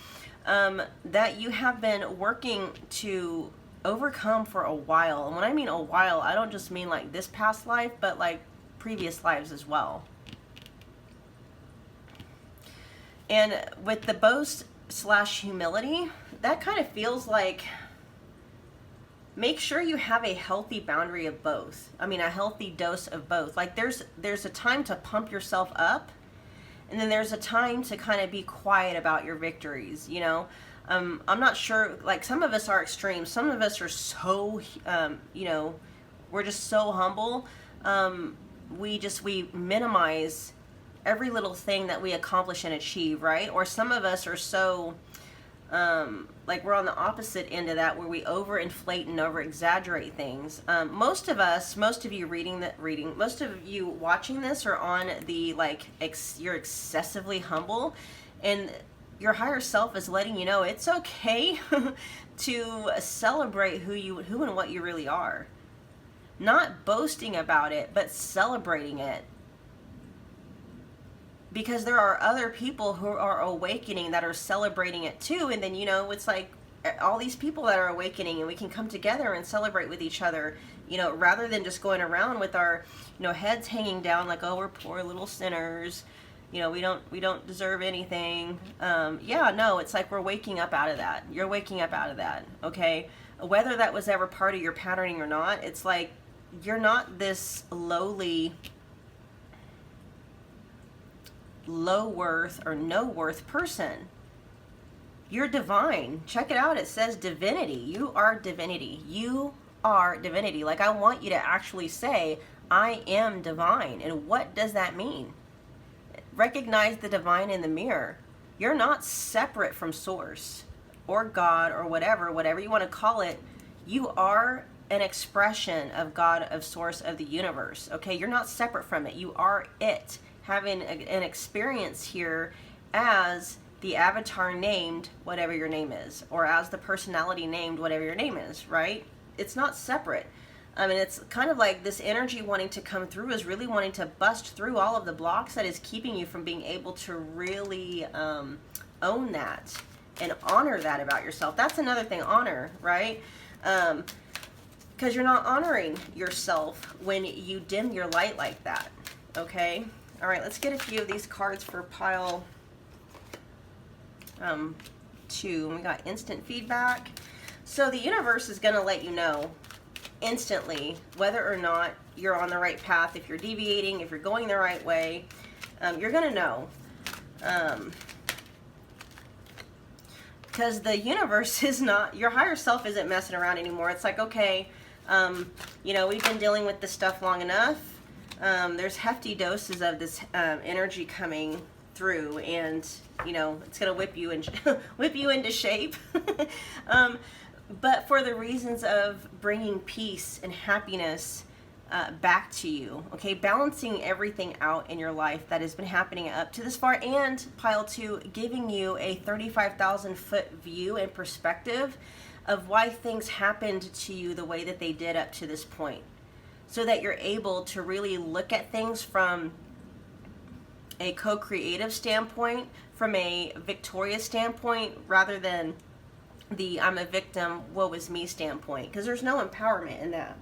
that you have been working to overcome for a while. And when I mean a while, I don't just mean like this past life, but like previous lives as well. And with the boast / humility, that kind of feels like, make sure you have a healthy boundary of both. I mean, a healthy dose of both. Like there's a time to pump yourself up, and then there's a time to kind of be quiet about your victories, you know? I'm not sure, like some of us are extreme. Some of us are so, you know, we're just so humble. We minimize every little thing that we accomplish and achieve, right? Or some of us are so, like we're on the opposite end of that, where we overinflate and over exaggerate things. Most of you watching this are on the like you're excessively humble, and your higher self is letting you know it's okay to celebrate who and what you really are. Not boasting about it, but celebrating it. Because there are other people who are awakening that are celebrating it too. And then, you know, it's like all these people that are awakening, and we can come together and celebrate with each other, you know, rather than just going around with our, you know, heads hanging down like, oh, we're poor little sinners. You know, we don't deserve anything. Yeah, no, it's like we're waking up out of that. You're waking up out of that, okay? Whether that was ever part of your patterning or not, it's like you're not this lowly, low worth or no worth person. You're divine. Check it out. It says divinity. You are divinity. You are divinity. Like, I want you to actually say, I am divine. And what does that mean? Recognize the divine in the mirror. You're not separate from source or God or whatever you want to call it. You are an expression of God, of source, of the universe. Okay? You're not separate from it. You are it. Having an experience here as the avatar named whatever your name is, or as the personality named whatever your name is, right? It's not separate. I mean, it's kind of like this energy wanting to come through is really wanting to bust through all of the blocks that is keeping you from being able to really own that and honor that about yourself. That's another thing, honor, right? Because you're not honoring yourself when you dim your light like that, okay? All right, let's get a few of these cards for pile 2. And we got instant feedback. So the universe is going to let you know instantly whether or not you're on the right path, if you're deviating, if you're going the right way. You're going to know. Because the universe is not, your higher self isn't messing around anymore. It's like, okay, you know, we've been dealing with this stuff long enough. There's hefty doses of this energy coming through, and you know it's gonna whip you into shape. But for the reasons of bringing peace and happiness back to you, okay, balancing everything out in your life that has been happening up to this far, and pile 2, giving you a 35,000 foot view and perspective of why things happened to you the way that they did up to this point. So that you're able to really look at things from a co-creative standpoint, from a victorious standpoint, rather than the I'm a victim, woe is me standpoint. Because there's no empowerment in that.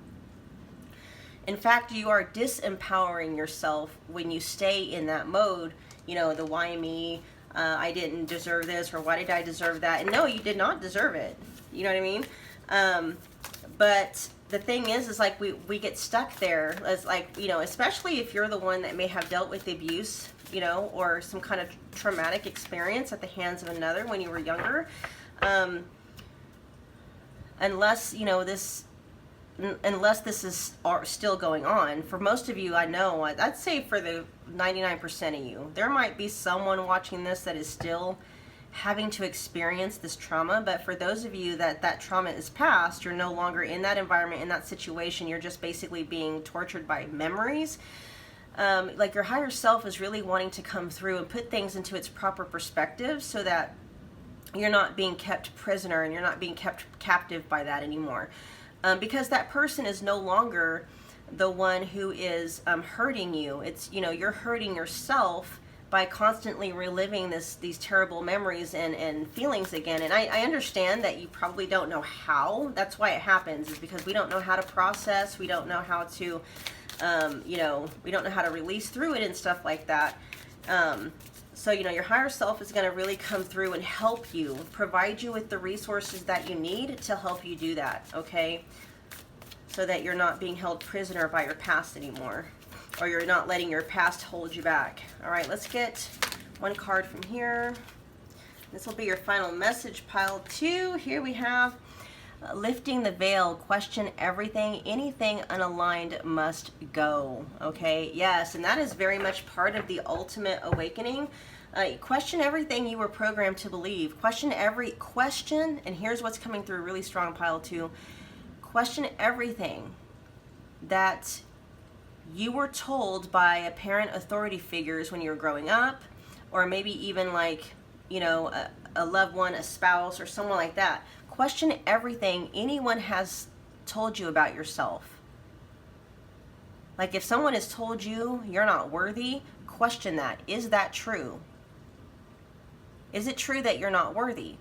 In fact, you are disempowering yourself when you stay in that mode, you know, the why me, I didn't deserve this, or why did I deserve that? And no, you did not deserve it. You know what I mean? But the thing is like we get stuck there. As like, you know, especially if you're the one that may have dealt with abuse, you know, or some kind of traumatic experience at the hands of another when you were younger. Unless, you know, unless this is still going on. For most of you, I know, I'd say for the 99% of you, there might be someone watching this that is still having to experience this trauma. But for those of you that trauma is past, you're no longer in that environment, in that situation, you're just basically being tortured by memories. Like your higher self is really wanting to come through and put things into its proper perspective so that you're not being kept prisoner and you're not being kept captive by that anymore. Because that person is no longer the one who is hurting you. It's, you know, you're hurting yourself by constantly reliving these terrible memories and feelings again. And I understand that you probably don't know how. That's why it happens, is because we don't know how to process. We don't know how to, you know, we don't know how to release through it and stuff like that. So, you know, your higher self is going to really come through and help you, provide you with the resources that you need to help you do that, okay? So that you're not being held prisoner by your past anymore, or you're not letting your past hold you back. All right, let's get one card from here. This will be your final message, pile 2. Here we have lifting the veil, question everything, anything unaligned must go. Okay, yes, and that is very much part of the ultimate awakening. Question everything you were programmed to believe. Question every question, and here's what's coming through really strong, pile 2. Question everything that you were told by apparent authority figures when you were growing up, or maybe even like, you know, a loved one, a spouse, or someone like that. Question everything anyone has told you about yourself. Like if someone has told you you're not worthy, question that. Is that true? Is it true that you're not worthy?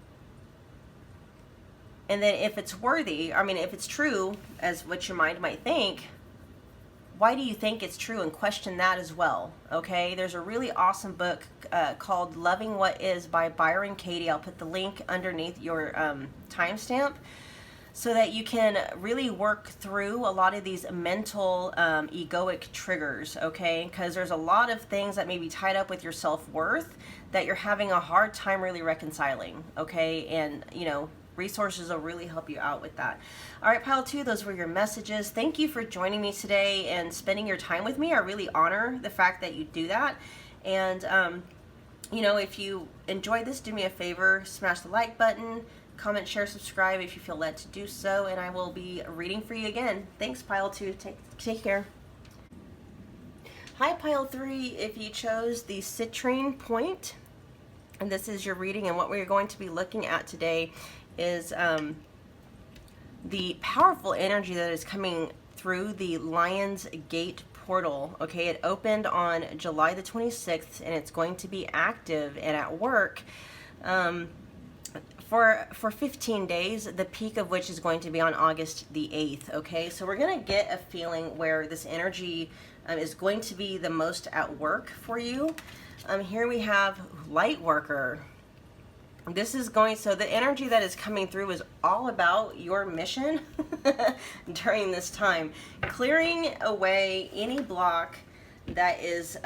And then if it's worthy, I mean, if it's true, as what your mind might think, why do you think it's true? And question that as well, okay? There's a really awesome book called Loving What Is by Byron Katie. I'll put the link underneath your timestamp so that you can really work through a lot of these mental egoic triggers, okay? Because there's a lot of things that may be tied up with your self-worth that you're having a hard time really reconciling, okay? And, you know, resources will really help you out with that. All right, pile 2, those were your messages. Thank you for joining me today and spending your time with me. I really honor the fact that you do that. And, you know, if you enjoyed this, do me a favor, smash the like button, comment, share, subscribe if you feel led to do so, and I will be reading for you again. Thanks, pile 2. Take care. Hi, pile 3. If you chose the Citrine point, and this is your reading, and what we're going to be looking at today is the powerful energy that is coming through the Lion's Gate portal. Okay, it opened on July the 26th, and it's going to be active and at work for 15 days, the peak of which is going to be on August the 8th. Okay, so we're going to get a feeling where this energy is going to be the most at work for you. Here we have Light Worker. This is going, so the energy that is coming through is all about your mission during this time. Clearing away any block that is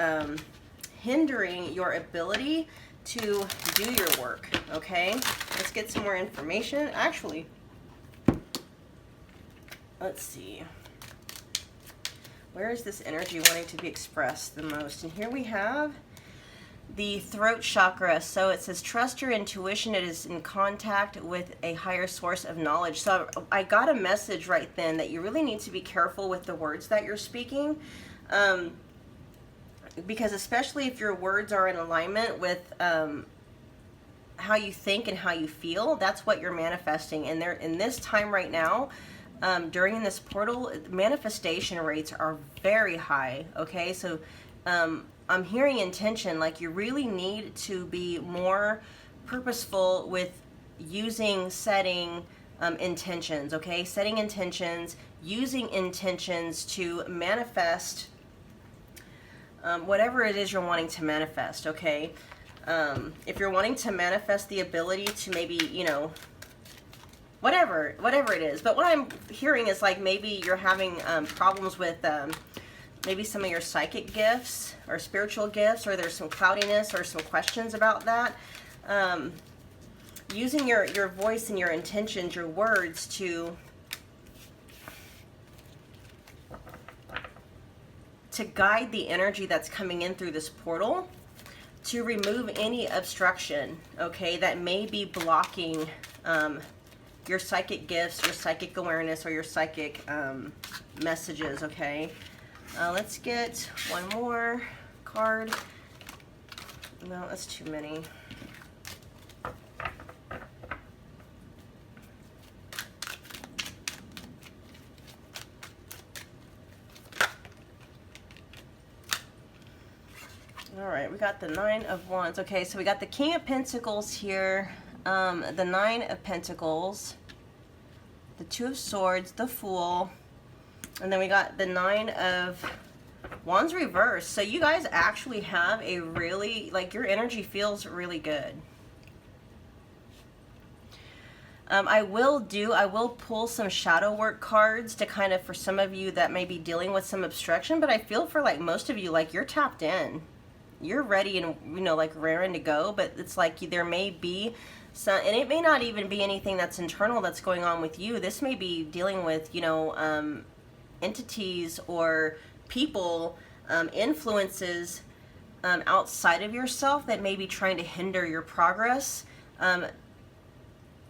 hindering your ability to do your work, okay? Let's get some more information. Actually, let's see. Where is this energy wanting to be expressed the most? And here we have the throat chakra. So it says, trust your intuition. It is in contact with a higher source of knowledge. So I got a message right then that you really need to be careful with the words that you're speaking. Because especially if your words are in alignment with how you think and how you feel, that's what you're manifesting. And there, in this time right now, during this portal, manifestation rates are very high. Okay, so I'm hearing intention, like you really need to be more purposeful with setting intentions, okay? Setting intentions, using intentions to manifest whatever it is you're wanting to manifest, okay? If you're wanting to manifest the ability to maybe, you know, whatever it is. But what I'm hearing is like maybe you're having problems with maybe some of your psychic gifts or spiritual gifts, or there's some cloudiness or some questions about that. Using your voice and your intentions, your words to guide the energy that's coming in through this portal, to remove any obstruction, okay, that may be blocking your psychic gifts, your psychic awareness, or your psychic messages, okay? Let's get one more card. No, that's too many. All right, we got the Nine of Wands. Okay, so we got the King of Pentacles here, the Nine of Pentacles, the Two of Swords, the Fool, and then we got the Nine of Wands reversed. So you guys actually have a really, like, your energy feels really good. I will pull some shadow work cards to kind of, for some of you that may be dealing with some obstruction, but I feel for like most of you, like you're tapped in. You're ready and, you know, like raring to go, but it's like there may be some, and it may not even be anything that's internal that's going on with you. This may be dealing with, you know, entities or people, influences outside of yourself that may be trying to hinder your progress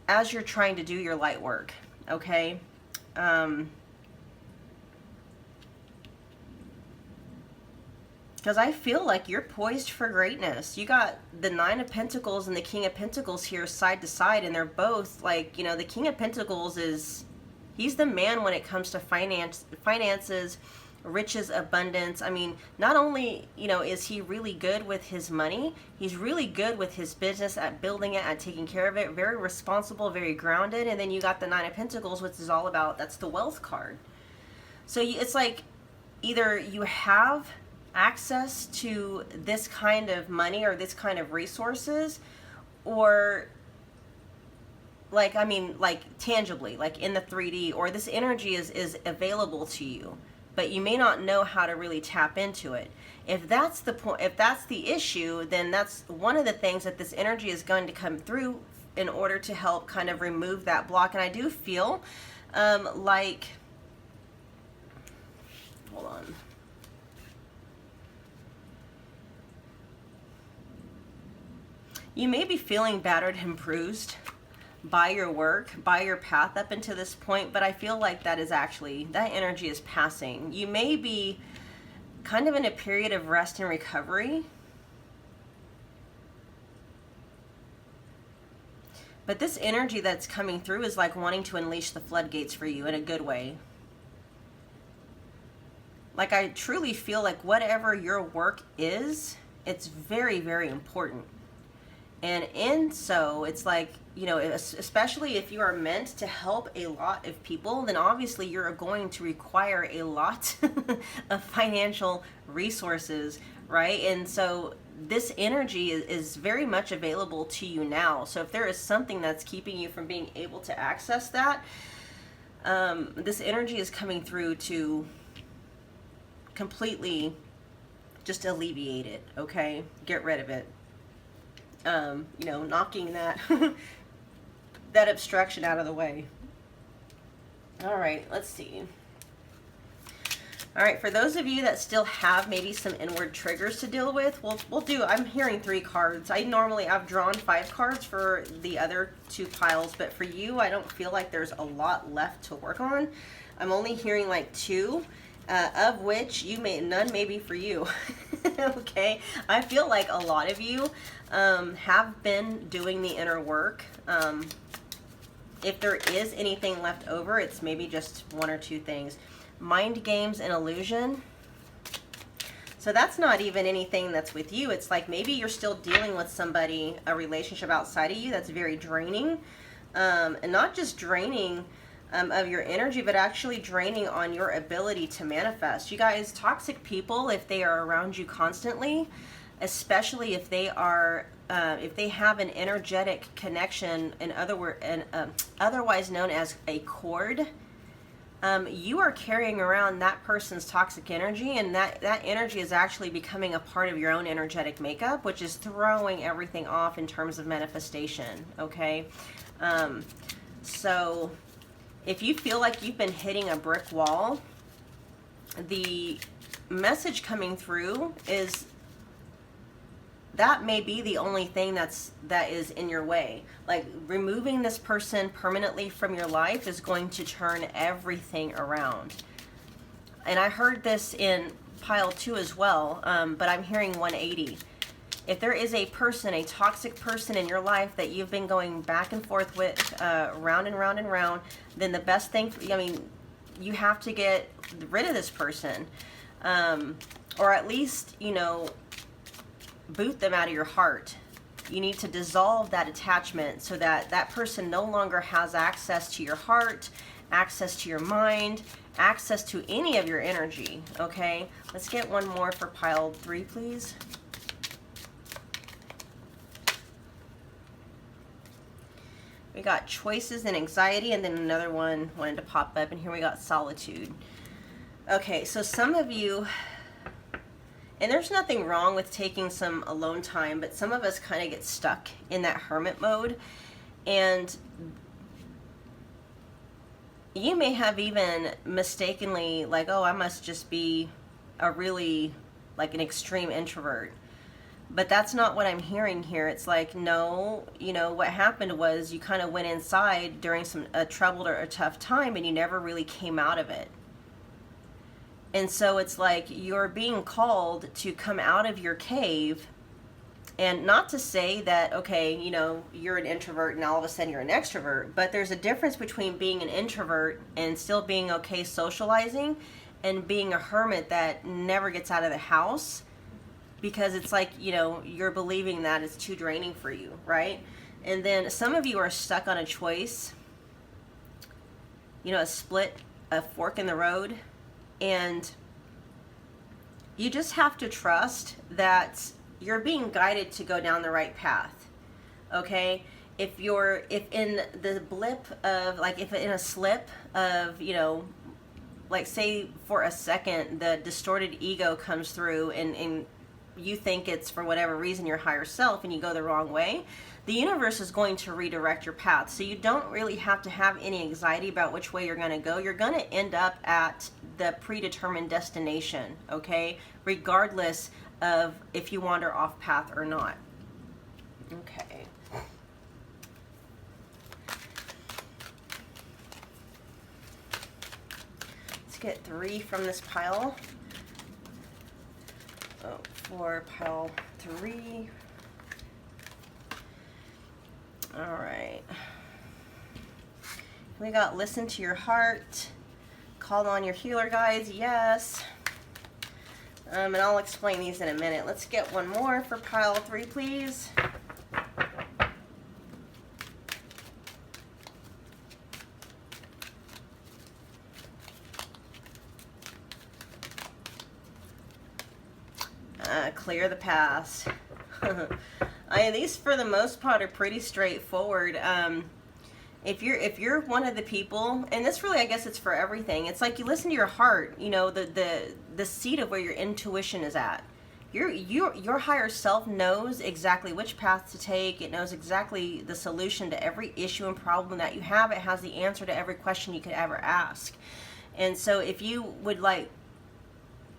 as you're trying to do your light work, okay? Because I feel like you're poised for greatness. You got the Nine of Pentacles and the King of Pentacles here side to side, and they're both like, you know, the King of Pentacles is, he's the man when it comes to finances, riches, abundance. I mean, not only, you know, is he really good with his money, he's really good with his business, at building it, at taking care of it, very responsible, very grounded. And then you got the Nine of Pentacles, which is all about, that's the wealth card. So it's like either you have access to this kind of money or this kind of resources, or like, I mean, like tangibly, like in the 3D, or this energy is available to you, but you may not know how to really tap into it. If that's the point, if that's the issue, then that's one of the things that this energy is going to come through in order to help kind of remove that block. And I do feel like, hold on. You may be feeling battered and bruised by your work, by your path up until this point, but I feel like that is actually, that energy is passing. You may be kind of in a period of rest and recovery, but this energy that's coming through is like wanting to unleash the floodgates for you in a good way. Like, I truly feel like whatever your work is, it's very, very important. And so it's like, you know, especially if you are meant to help a lot of people, then obviously you're going to require a lot of financial resources, right? And so this energy is very much available to you now. So if there is something that's keeping you from being able to access that, this energy is coming through to completely just alleviate it, okay? Get rid of it. You know, knocking that that obstruction out of the way. All right, let's see. All right, for those of you that still have maybe some inward triggers to deal with, we'll do, I'm hearing 3 cards. I've drawn 5 cards for the other 2 piles, but for you, I don't feel like there's a lot left to work on. I'm only hearing like 2. Of which none may be for you. Okay, I feel like a lot of you have been doing the inner work. If there is anything left over, it's maybe just 1 or 2 things. Mind games and illusion. So that's not even anything that's with you. It's like maybe you're still dealing with somebody, a relationship outside of you that's very draining, and not just draining of your energy, but actually draining on your ability to manifest. You guys, toxic people, if they are around you constantly, especially if they are, if they have an energetic connection, otherwise known as a cord, you are carrying around that person's toxic energy, and that energy is actually becoming a part of your own energetic makeup, which is throwing everything off in terms of manifestation, okay? So if you feel like you've been hitting a brick wall, the message coming through is that may be the only thing that is in your way. Like, removing this person permanently from your life is going to turn everything around. And I heard this in pile 2 as well, but I'm hearing 180. If there is a person, a toxic person in your life that you've been going back and forth with, round and round and round, then the best thing, I mean, you have to get rid of this person. Or at least, you know, boot them out of your heart. You need to dissolve that attachment so that that person no longer has access to your heart, access to your mind, access to any of your energy, okay? Let's get one more for pile 3, please. We got choices and anxiety, and then another one wanted to pop up, and here we got solitude. Okay, so some of you, and there's nothing wrong with taking some alone time, but some of us kind of get stuck in that hermit mode, and you may have even mistakenly like, oh, I must just be a really, like an extreme introvert. But that's not what I'm hearing here. It's like, no, you know, what happened was you kind of went inside during a troubled or a tough time, and you never really came out of it. And so it's like you're being called to come out of your cave, and not to say that, okay, you know, you're an introvert and all of a sudden you're an extrovert, but there's a difference between being an introvert and still being okay socializing and being a hermit that never gets out of the house, because it's like, you know, you're believing that it's too draining for you, right? And then some of you are stuck on a choice, you know, a fork in the road, and you just have to trust that you're being guided to go down the right path, okay? If in the blip of, like, if in a slip of, you know, like say for a second, the distorted ego comes through and you think it's for whatever reason your higher self and you go the wrong way, the universe is going to redirect your path. So you don't really have to have any anxiety about which way you're going to go. You're going to end up at the predetermined destination, okay? Regardless of if you wander off path or not. Okay. Let's get 3 from this pile. Oh, for pile 3. All right. We got listen to your heart. Call on your healer guides. Yes. And I'll explain these in a minute. Let's get one more for pile 3, please. Clear the past. These for the most part are pretty straightforward. If you're one of the people, and this really, I guess it's for everything, it's like you listen to your heart, you know, the seat of where your intuition is at. Your higher self knows exactly which path to take. It knows exactly the solution to every issue and problem that you have. It has the answer to every question you could ever ask. And so if you would like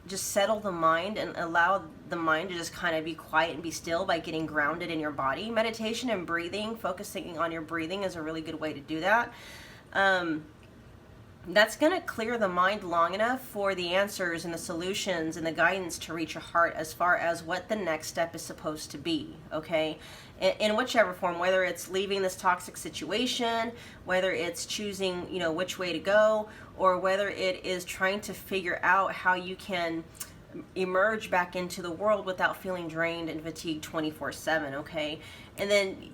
just settle the mind and allow the mind to just kind of be quiet and be still by getting grounded in your body. Meditation and breathing, focusing on your breathing is a really good way to do that. That's going to clear the mind long enough for the answers and the solutions and the guidance to reach your heart as far as what the next step is supposed to be, okay? In whichever form, whether it's leaving this toxic situation, whether it's choosing, you know, which way to go, or whether it is trying to figure out how you can emerge back into the world without feeling drained and fatigued 24/7, okay? And then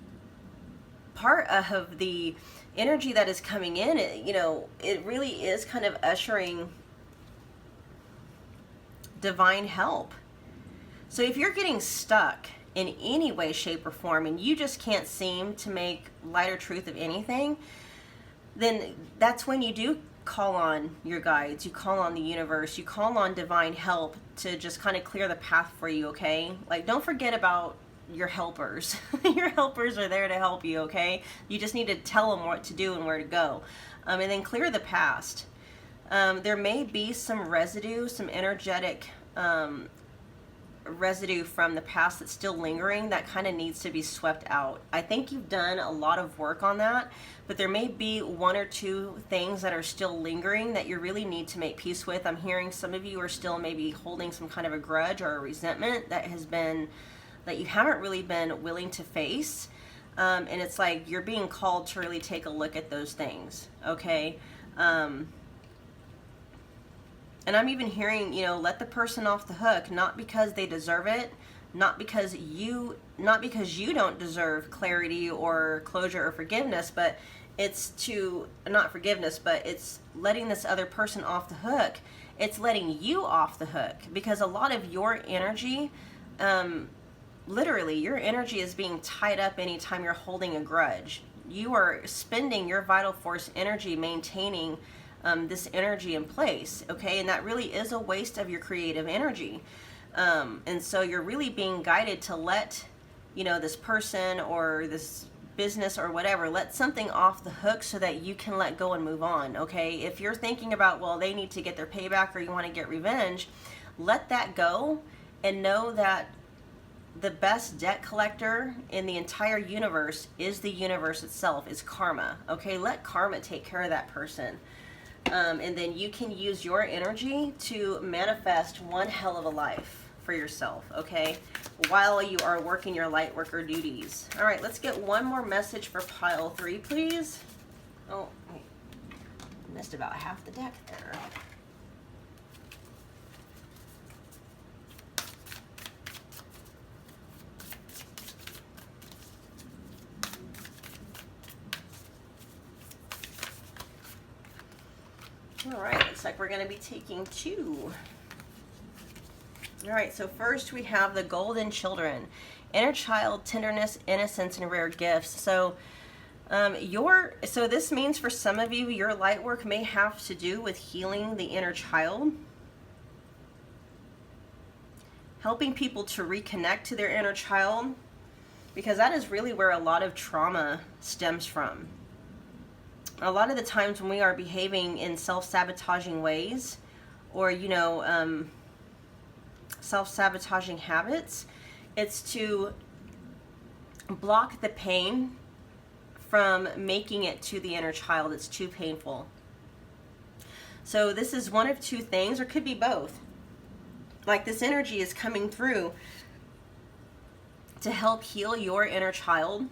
part of the energy that is coming in, you know, it really is kind of ushering divine help. So if you're getting stuck in any way, shape, or form, and you just can't seem to make light or truth of anything, then that's when you do call on your guides, you call on the universe, you call on divine help to just kind of clear the path for you, okay? Like, don't forget about your helpers. Your helpers are there to help you, okay? You just need to tell them what to do and where to go. And then clear the past. There may be some residue, some energetic residue from the past that's still lingering that kind of needs to be swept out. I think you've done a lot of work on that, but there may be 1 or 2 things that are still lingering that you really need to make peace with. I'm hearing some of you are still maybe holding some kind of a grudge or a resentment that has been, that you haven't really been willing to face. And it's like you're being called to really take a look at those things, okay? And I'm even hearing, you know, let the person off the hook, not because they deserve it, not because you don't deserve clarity or closure or forgiveness, but it's not forgiveness, but it's letting this other person off the hook. It's letting you off the hook, because a lot of your energy, literally your energy is being tied up anytime you're holding a grudge. You are spending your vital force energy maintaining this energy in place, okay? And that really is a waste of your creative energy. And so you're really being guided to let, this person or this business or whatever, let something off the hook so that you can let go and move on, okay? If you're thinking about, well, they need to get their payback or you want to get revenge, let that go and know that the best debt collector in the entire universe is the universe itself, is karma, okay? Let karma take care of that person. And then you can use your energy to manifest one hell of a life for yourself, okay? While you are working your light worker duties. All right, let's get one more message for pile 3, please. Oh, wait. Missed about half the deck there. All right, looks like we're going to be taking 2. All right, so first we have the golden children, inner child, tenderness, innocence, and rare gifts. So this means for some of you, your light work may have to do with healing the inner child, helping people to reconnect to their inner child, because that is really where a lot of trauma stems from. A lot of the times when we are behaving in self-sabotaging ways, or self-sabotaging habits, it's to block the pain from making it to the inner child. It's too painful. So this is one of 2 things, or could be both. Like, this energy is coming through to help heal your inner child.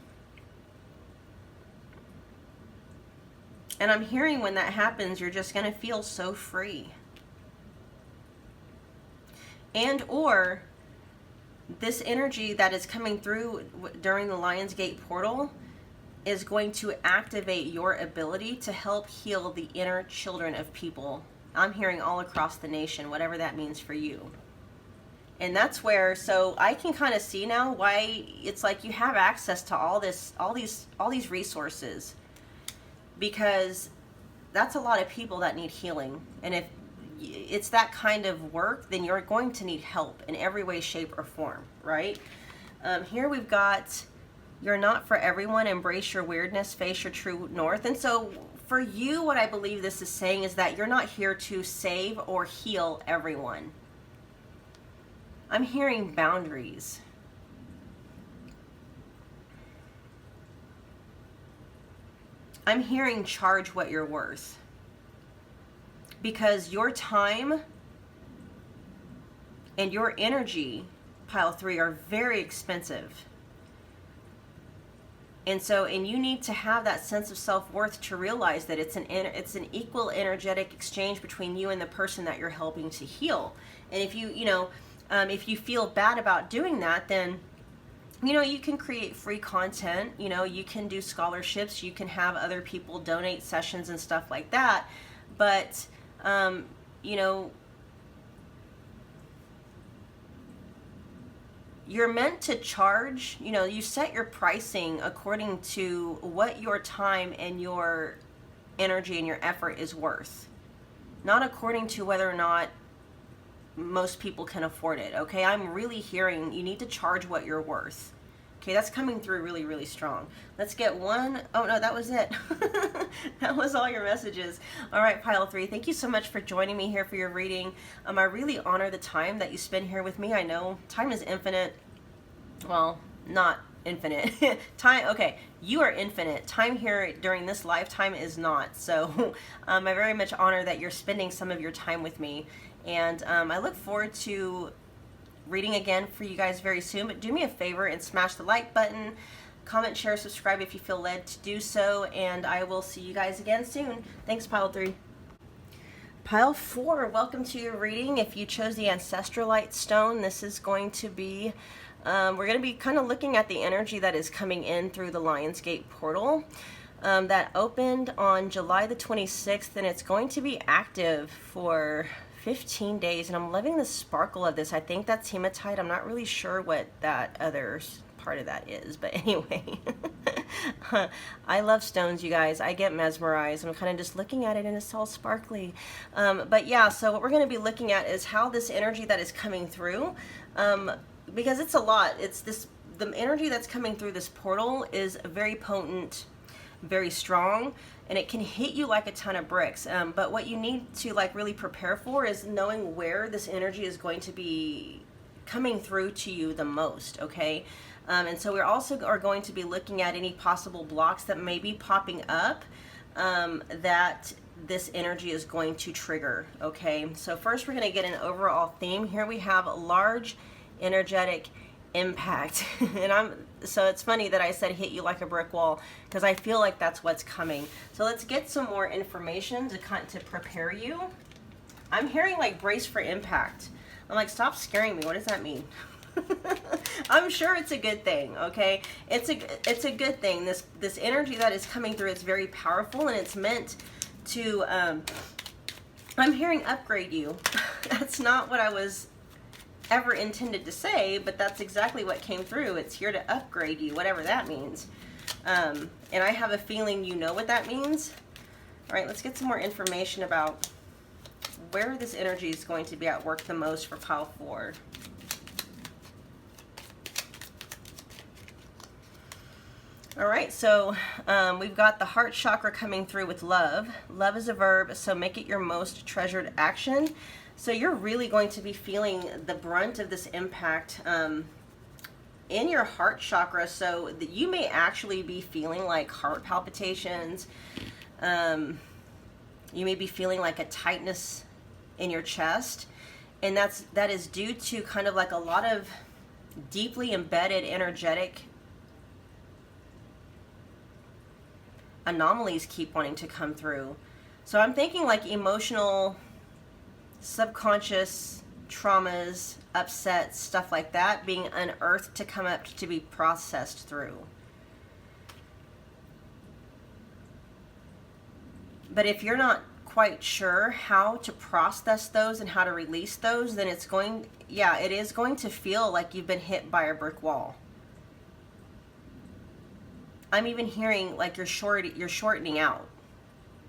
And I'm hearing when that happens, you're just going to feel so free. And or this energy that is coming through during the Lionsgate portal is going to activate your ability to help heal the inner children of people. I'm hearing all across the nation, whatever that means for you. And that's where, so I can kind of see now why it's like you have access to all these resources, because that's a lot of people that need healing. And if it's that kind of work, then you're going to need help in every way, shape, or form, right? Here we've got, you're not for everyone, embrace your weirdness, face your true north. And so for you, what I believe this is saying is that you're not here to save or heal everyone. I'm hearing boundaries. I'm hearing charge what you're worth. Because your time and your energy, pile 3, are very expensive. And you need to have that sense of self-worth to realize that it's an equal energetic exchange between you and the person that you're helping to heal. And if you feel bad about doing that, then you can create free content, you can do scholarships, you can have other people donate sessions and stuff like that. But you're meant to charge, you set your pricing according to what your time and your energy and your effort is worth, not according to whether or not most people can afford it, okay? I'm really hearing you need to charge what you're worth. Okay, that's coming through really, really strong. Let's get one. Oh, no, that was it. That was all your messages. All right, pile 3, thank you so much for joining me here for your reading. I really honor the time that you spend here with me. I know time is infinite. Well, not infinite. Time, okay, you are infinite. Time here during this lifetime is not. So I very much honor that you're spending some of your time with me. And I look forward to reading again for you guys very soon. But do me a favor and smash the like button, comment, share, subscribe if you feel led to do so, and I will see you guys again soon. Thanks, pile 3. Pile 4, welcome to your reading. If you chose the Ancestralite stone, this is going to be, we're going to be kind of looking at the energy that is coming in through the Lionsgate portal that opened on July the 26th, and it's going to be active for 15 days. And I'm loving the sparkle of this. I think that's hematite. I'm not really sure what that other part of that is, but anyway. I love stones, you guys. I get mesmerized. I'm kind of just looking at it and it's all sparkly. But yeah, so what we're going to be looking at is how this energy that is coming through, because it's a lot. It's the energy that's coming through this portal is very potent, very strong, and it can hit you like a ton of bricks. But what you need to like really prepare for is knowing where this energy is going to be coming through to you the most, okay? And so we're also going to be looking at any possible blocks that may be popping up that this energy is going to trigger, okay? So first we're going to get an overall theme. Here we have a large energetic impact. And so it's funny that I said hit you like a brick wall, because I feel like that's what's coming. So let's get some more information to prepare you. I'm hearing like brace for impact. I'm like, stop scaring me. What does that mean? I'm sure it's a good thing, okay? It's a good thing. This energy that is coming through, it's very powerful, and it's meant to I'm hearing upgrade you. That's not what I was ever intended to say, but that's exactly what came through. It's here to upgrade you, whatever that means. And I have a feeling you know what that means. All right, let's get some more information about where this energy is going to be at work the most for pile 4. All right, so we've got the heart chakra coming through with love. Love is a verb, so make it your most treasured action. So you're really going to be feeling the brunt of this impact in your heart chakra, so that you may actually be feeling like heart palpitations. You may be feeling like a tightness in your chest, and that is due to kind of like a lot of deeply embedded energetic anomalies keep wanting to come through. So I'm thinking like emotional, subconscious traumas, upsets, stuff like that being unearthed to come up to be processed through. But if you're not quite sure how to process those and how to release those, then it is going to feel like you've been hit by a brick wall. I'm even hearing like you're shortening out.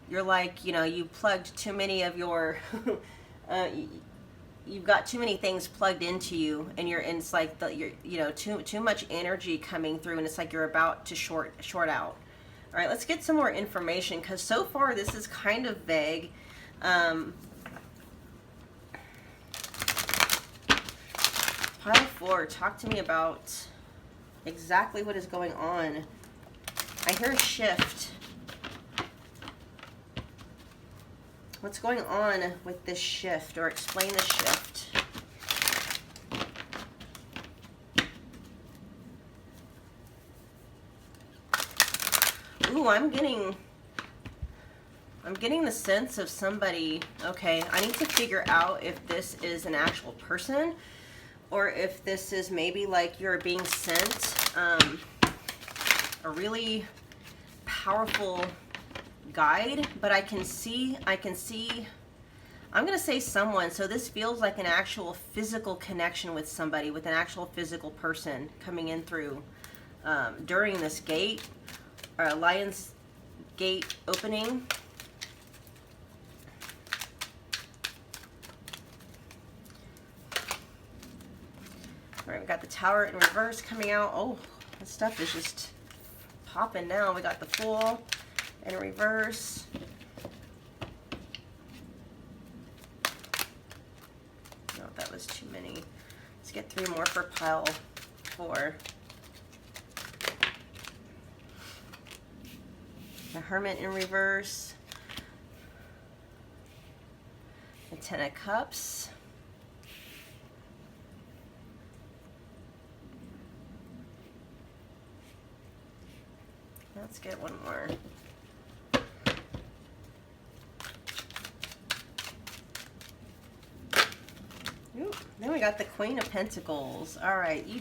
You're like, you plugged too many of your, you've got too many things plugged into you, and it's like too much energy coming through, and it's like you're about to short out. All right, let's get some more information, because so far this is kind of vague. Pile 4, talk to me about exactly what is going on. I hear a shift. What's going on with this shift, or explain the shift? Ooh, I'm getting the sense of somebody. Okay, I need to figure out if this is an actual person, or if this is maybe like you're being sent a really powerful guide. But I can see, I'm going to say someone. So this feels like an actual physical connection with somebody, with an actual physical person coming in through during this gate, or Lion's Gate opening. All right, we got the Tower in reverse coming out. Oh, this stuff is just popping now. We got the Fool in reverse. No, that was too many. Let's get 3 more for pile 4. The Hermit in reverse. The 10 of Cups. Let's get one more. Then we got the Queen of Pentacles. All right, you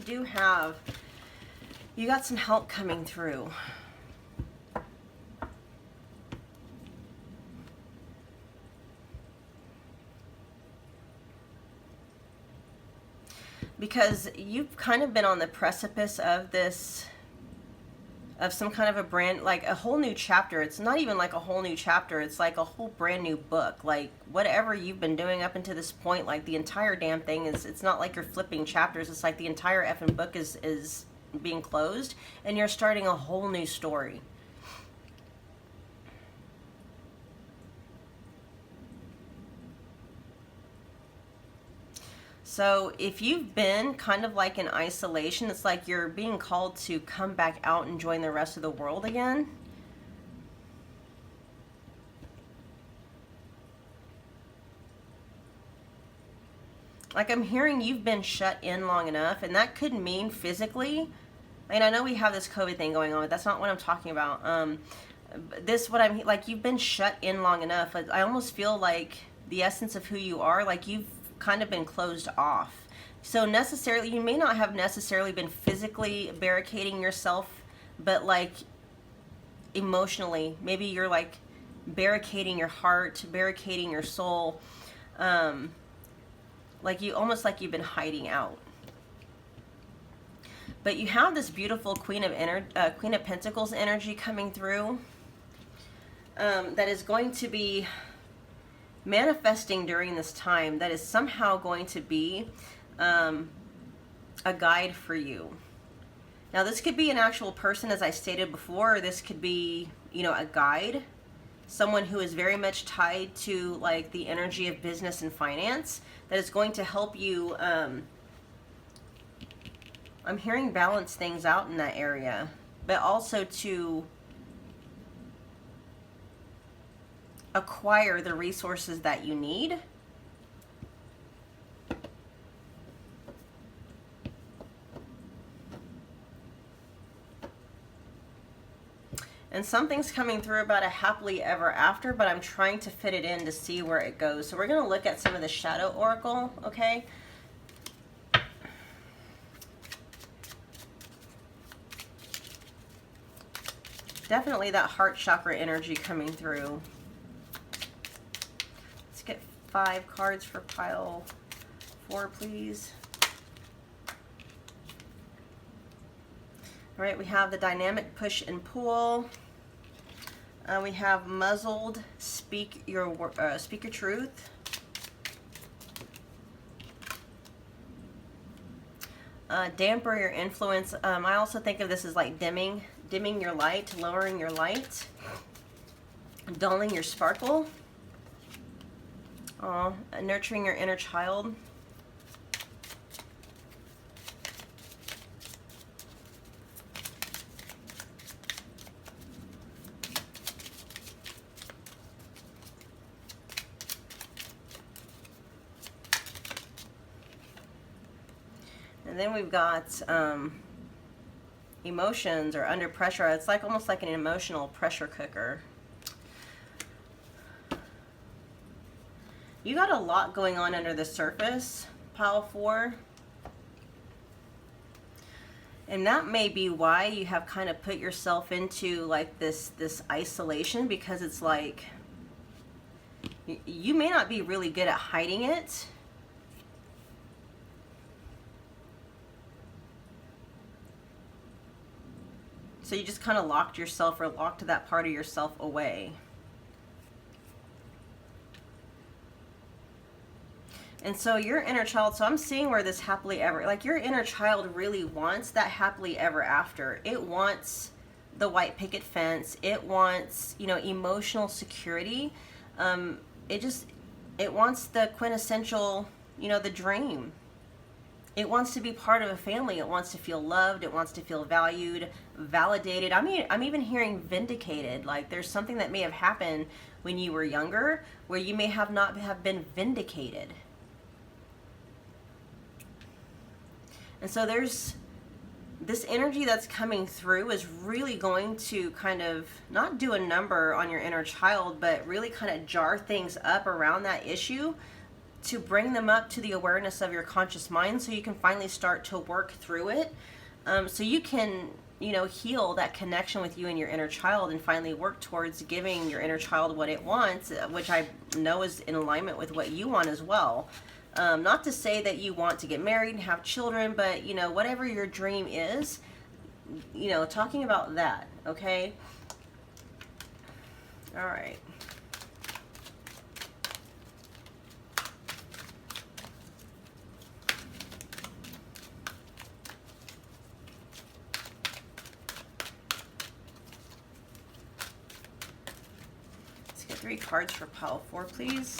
got some help coming through. Because you've kind of been on the precipice of this, of some kind of a brand, like a whole new chapter. It's not even like a whole new chapter. It's like a whole brand new book. Like whatever you've been doing up until this point, like the entire damn thing is, it's not like you're flipping chapters. It's like the entire effing book is being closed and you're starting a whole new story. So if you've been kind of like in isolation, it's like you're being called to come back out and join the rest of the world again. Like I'm hearing you've been shut in long enough, and that could mean physically. And I know we have this COVID thing going on, but that's not what I'm talking about. What I'm like, you've been shut in long enough. I almost feel like the essence of who you are, like you've kind of been closed off. So necessarily, you may not have necessarily been physically barricading yourself, but like emotionally, maybe you're like barricading your heart, barricading your soul, like you almost like you've been hiding out. But you have this beautiful Queen of Pentacles energy coming through, that is going to be manifesting during this time, that is somehow going to be a guide for you. Now this could be an actual person, as I stated before, or this could be, you know, a guide, someone who is very much tied to like the energy of business and finance, that is going to help you, I'm hearing balance things out in that area, but also to acquire the resources that you need. And something's coming through about a happily ever after, but I'm trying to fit it in to see where it goes. So we're going to look at some of the Shadow Oracle, okay? Definitely that heart chakra energy coming through. Let's get 5 cards for pile 4, please. All right, we have the dynamic push and pull. We have muzzled, speak your truth. Damper your influence. I also think of this as like dimming your light, lowering your light, dulling your sparkle, nurturing your inner child. And then we've got emotions or under pressure. It's like almost like an emotional pressure cooker. You got a lot going on under the surface, pile 4. And that may be why you have kind of put yourself into like this isolation, because it's like you may not be really good at hiding it. So you just kind of locked yourself, or locked that part of yourself away. And so your inner child, so I'm seeing where this happily ever, like your inner child really wants that happily ever after. It wants the white picket fence. It wants, you know, emotional security. It wants the quintessential, you know, the dream. It wants to be part of a family. It wants to feel loved. It wants to feel valued, validated. I mean, I'm even hearing vindicated. Like there's something that may have happened when you were younger where you may have not have been vindicated. And so there's this energy that's coming through is really going to kind of not do a number on your inner child, but really kind of jar things up around that issue. to bring them up to the awareness of your conscious mind so you can finally start to work through it. So you can, you know, heal that connection with you and your inner child and finally work towards giving your inner child what it wants, which I know is in alignment with what you want as well. Not to say that you want to get married and have children, but, you know, whatever your dream is, you know, talking about that, okay? All right. Let's get 3 cards for pile 4, please.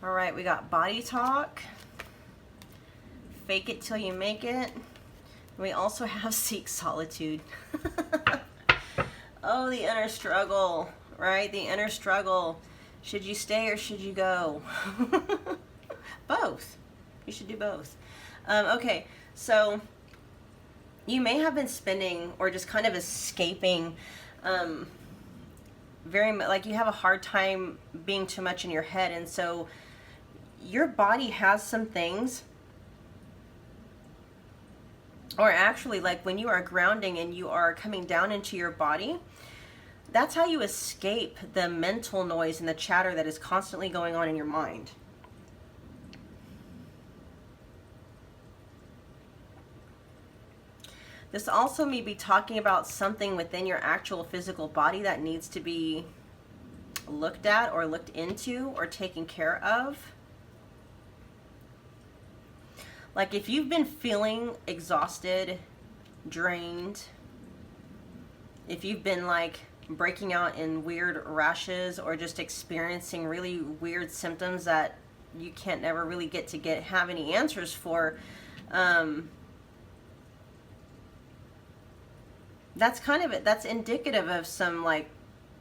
All right, we got body talk, fake it till you make it. We also have seek solitude. Oh, the inner struggle, right? The inner struggle. Should you stay or should you go? Both. You should do both. Okay, so you may have been spending or just kind of escaping very much, like you have a hard time being too much in your head, and so your body has some things, or actually like when you are grounding and you are coming down into your body, that's how you escape the mental noise and the chatter that is constantly going on in your mind. This also may be talking about something within your actual physical body that needs to be looked at or looked into or taken care of. Like if you've been feeling exhausted, drained, if you've been like breaking out in weird rashes or just experiencing really weird symptoms that you can't never really have any answers for, that's kind of it. That's indicative of some like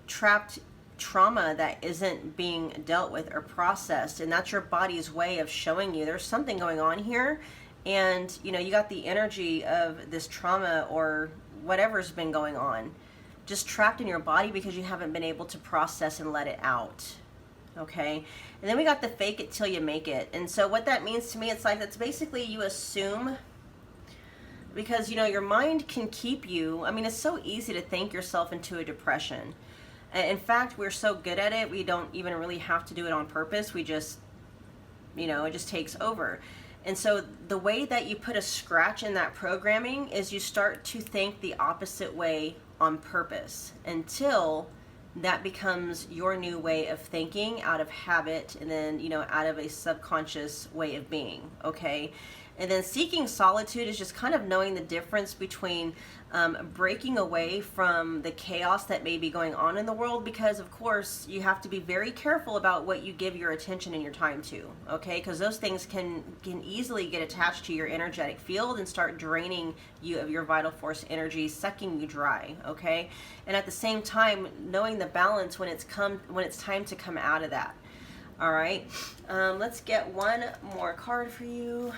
trapped trauma that isn't being dealt with or processed, and that's your body's way of showing you there's something going on here. And you know, you got the energy of this trauma or whatever's been going on just trapped in your body because you haven't been able to process and let it out. Okay, and then we got the fake it till you make it. And so what that means to me, it's like that's basically you assume, because you know your mind can keep you, I mean, it's so easy to think yourself into a depression. In fact, we're so good at it, we don't even really have to do it on purpose. We just, you know, it just takes over. And so the way that you put a scratch in that programming is you start to think the opposite way on purpose until that becomes your new way of thinking out of habit, and then, you know, out of a subconscious way of being, okay? And then seeking solitude is just kind of knowing the difference between breaking away from the chaos that may be going on in the world, because of course you have to be very careful about what you give your attention and your time to, okay? Because those things can easily get attached to your energetic field and start draining you of your vital force energy, sucking you dry, okay? And at the same time, knowing the balance when it's time to come out of that. All right, let's get one more card for you.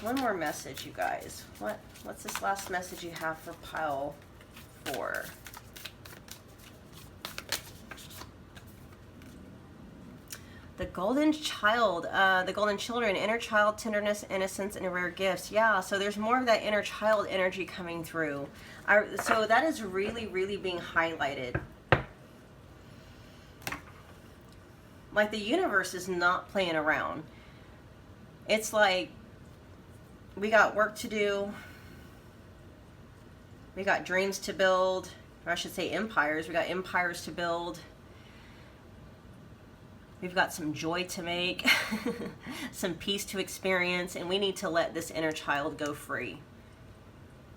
One more message, you guys. What's this last message you have for pile 4? The golden child, the golden children, inner child, tenderness, innocence, and rare gifts. Yeah, so there's more of that inner child energy coming through. So that is really, really being highlighted. Like the universe is not playing around. It's like we got work to do. We got dreams to build, or I should say empires. We got empires to build. We've got some joy to make, some peace to experience, and we need to let this inner child go free.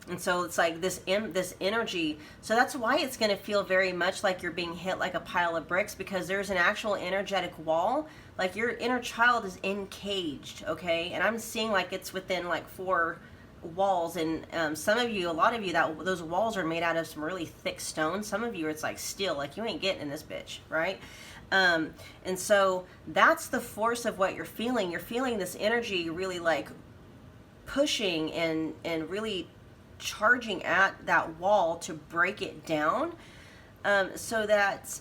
And so it's like this energy. So that's why it's going to feel very much like you're being hit like a pile of bricks, because there's an actual energetic wall. Like your inner child is encaged, okay? And I'm seeing like it's within like 4 walls, and some of you, a lot of you, those walls are made out of some really thick stone. Some of you, it's like steel, like you ain't getting in this bitch, right? And so that's the force of what you're feeling. You're feeling this energy really like pushing and really charging at that wall to break it down, so that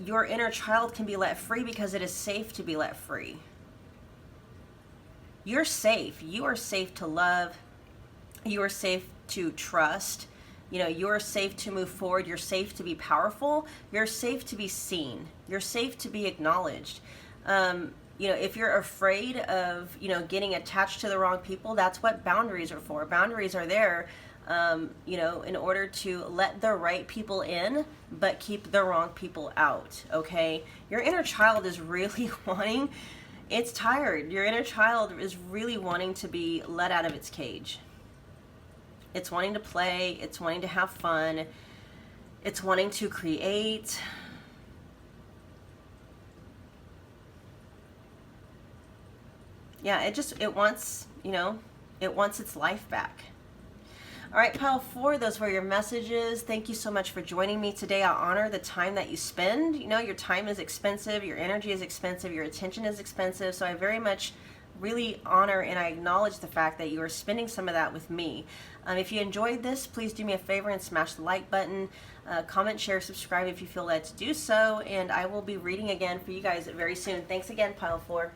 your inner child can be let free, because it is safe to be let free. You're safe. You are safe to love. You are safe to trust. You know, you're safe to move forward. You're safe to be powerful. You're safe to be seen. You're safe to be acknowledged. You know, if you're afraid of, you know, getting attached to the wrong people, that's what boundaries are for. Boundaries are there, you know, in order to let the right people in, but keep the wrong people out, okay? Your inner child is really wanting, it's tired. Your inner child is really wanting to be let out of its cage. It's wanting to play. It's wanting to have fun. It's wanting to create. Yeah, it wants, you know, it wants its life back. All right, pile 4, those were your messages. Thank you so much for joining me today. I honor the time that you spend. You know, your time is expensive, your energy is expensive, your attention is expensive. So I very much really honor and I acknowledge the fact that you are spending some of that with me. If you enjoyed this, please do me a favor and smash the like button. Comment, share, subscribe if you feel led to do so. And I will be reading again for you guys very soon. Thanks again, pile 4.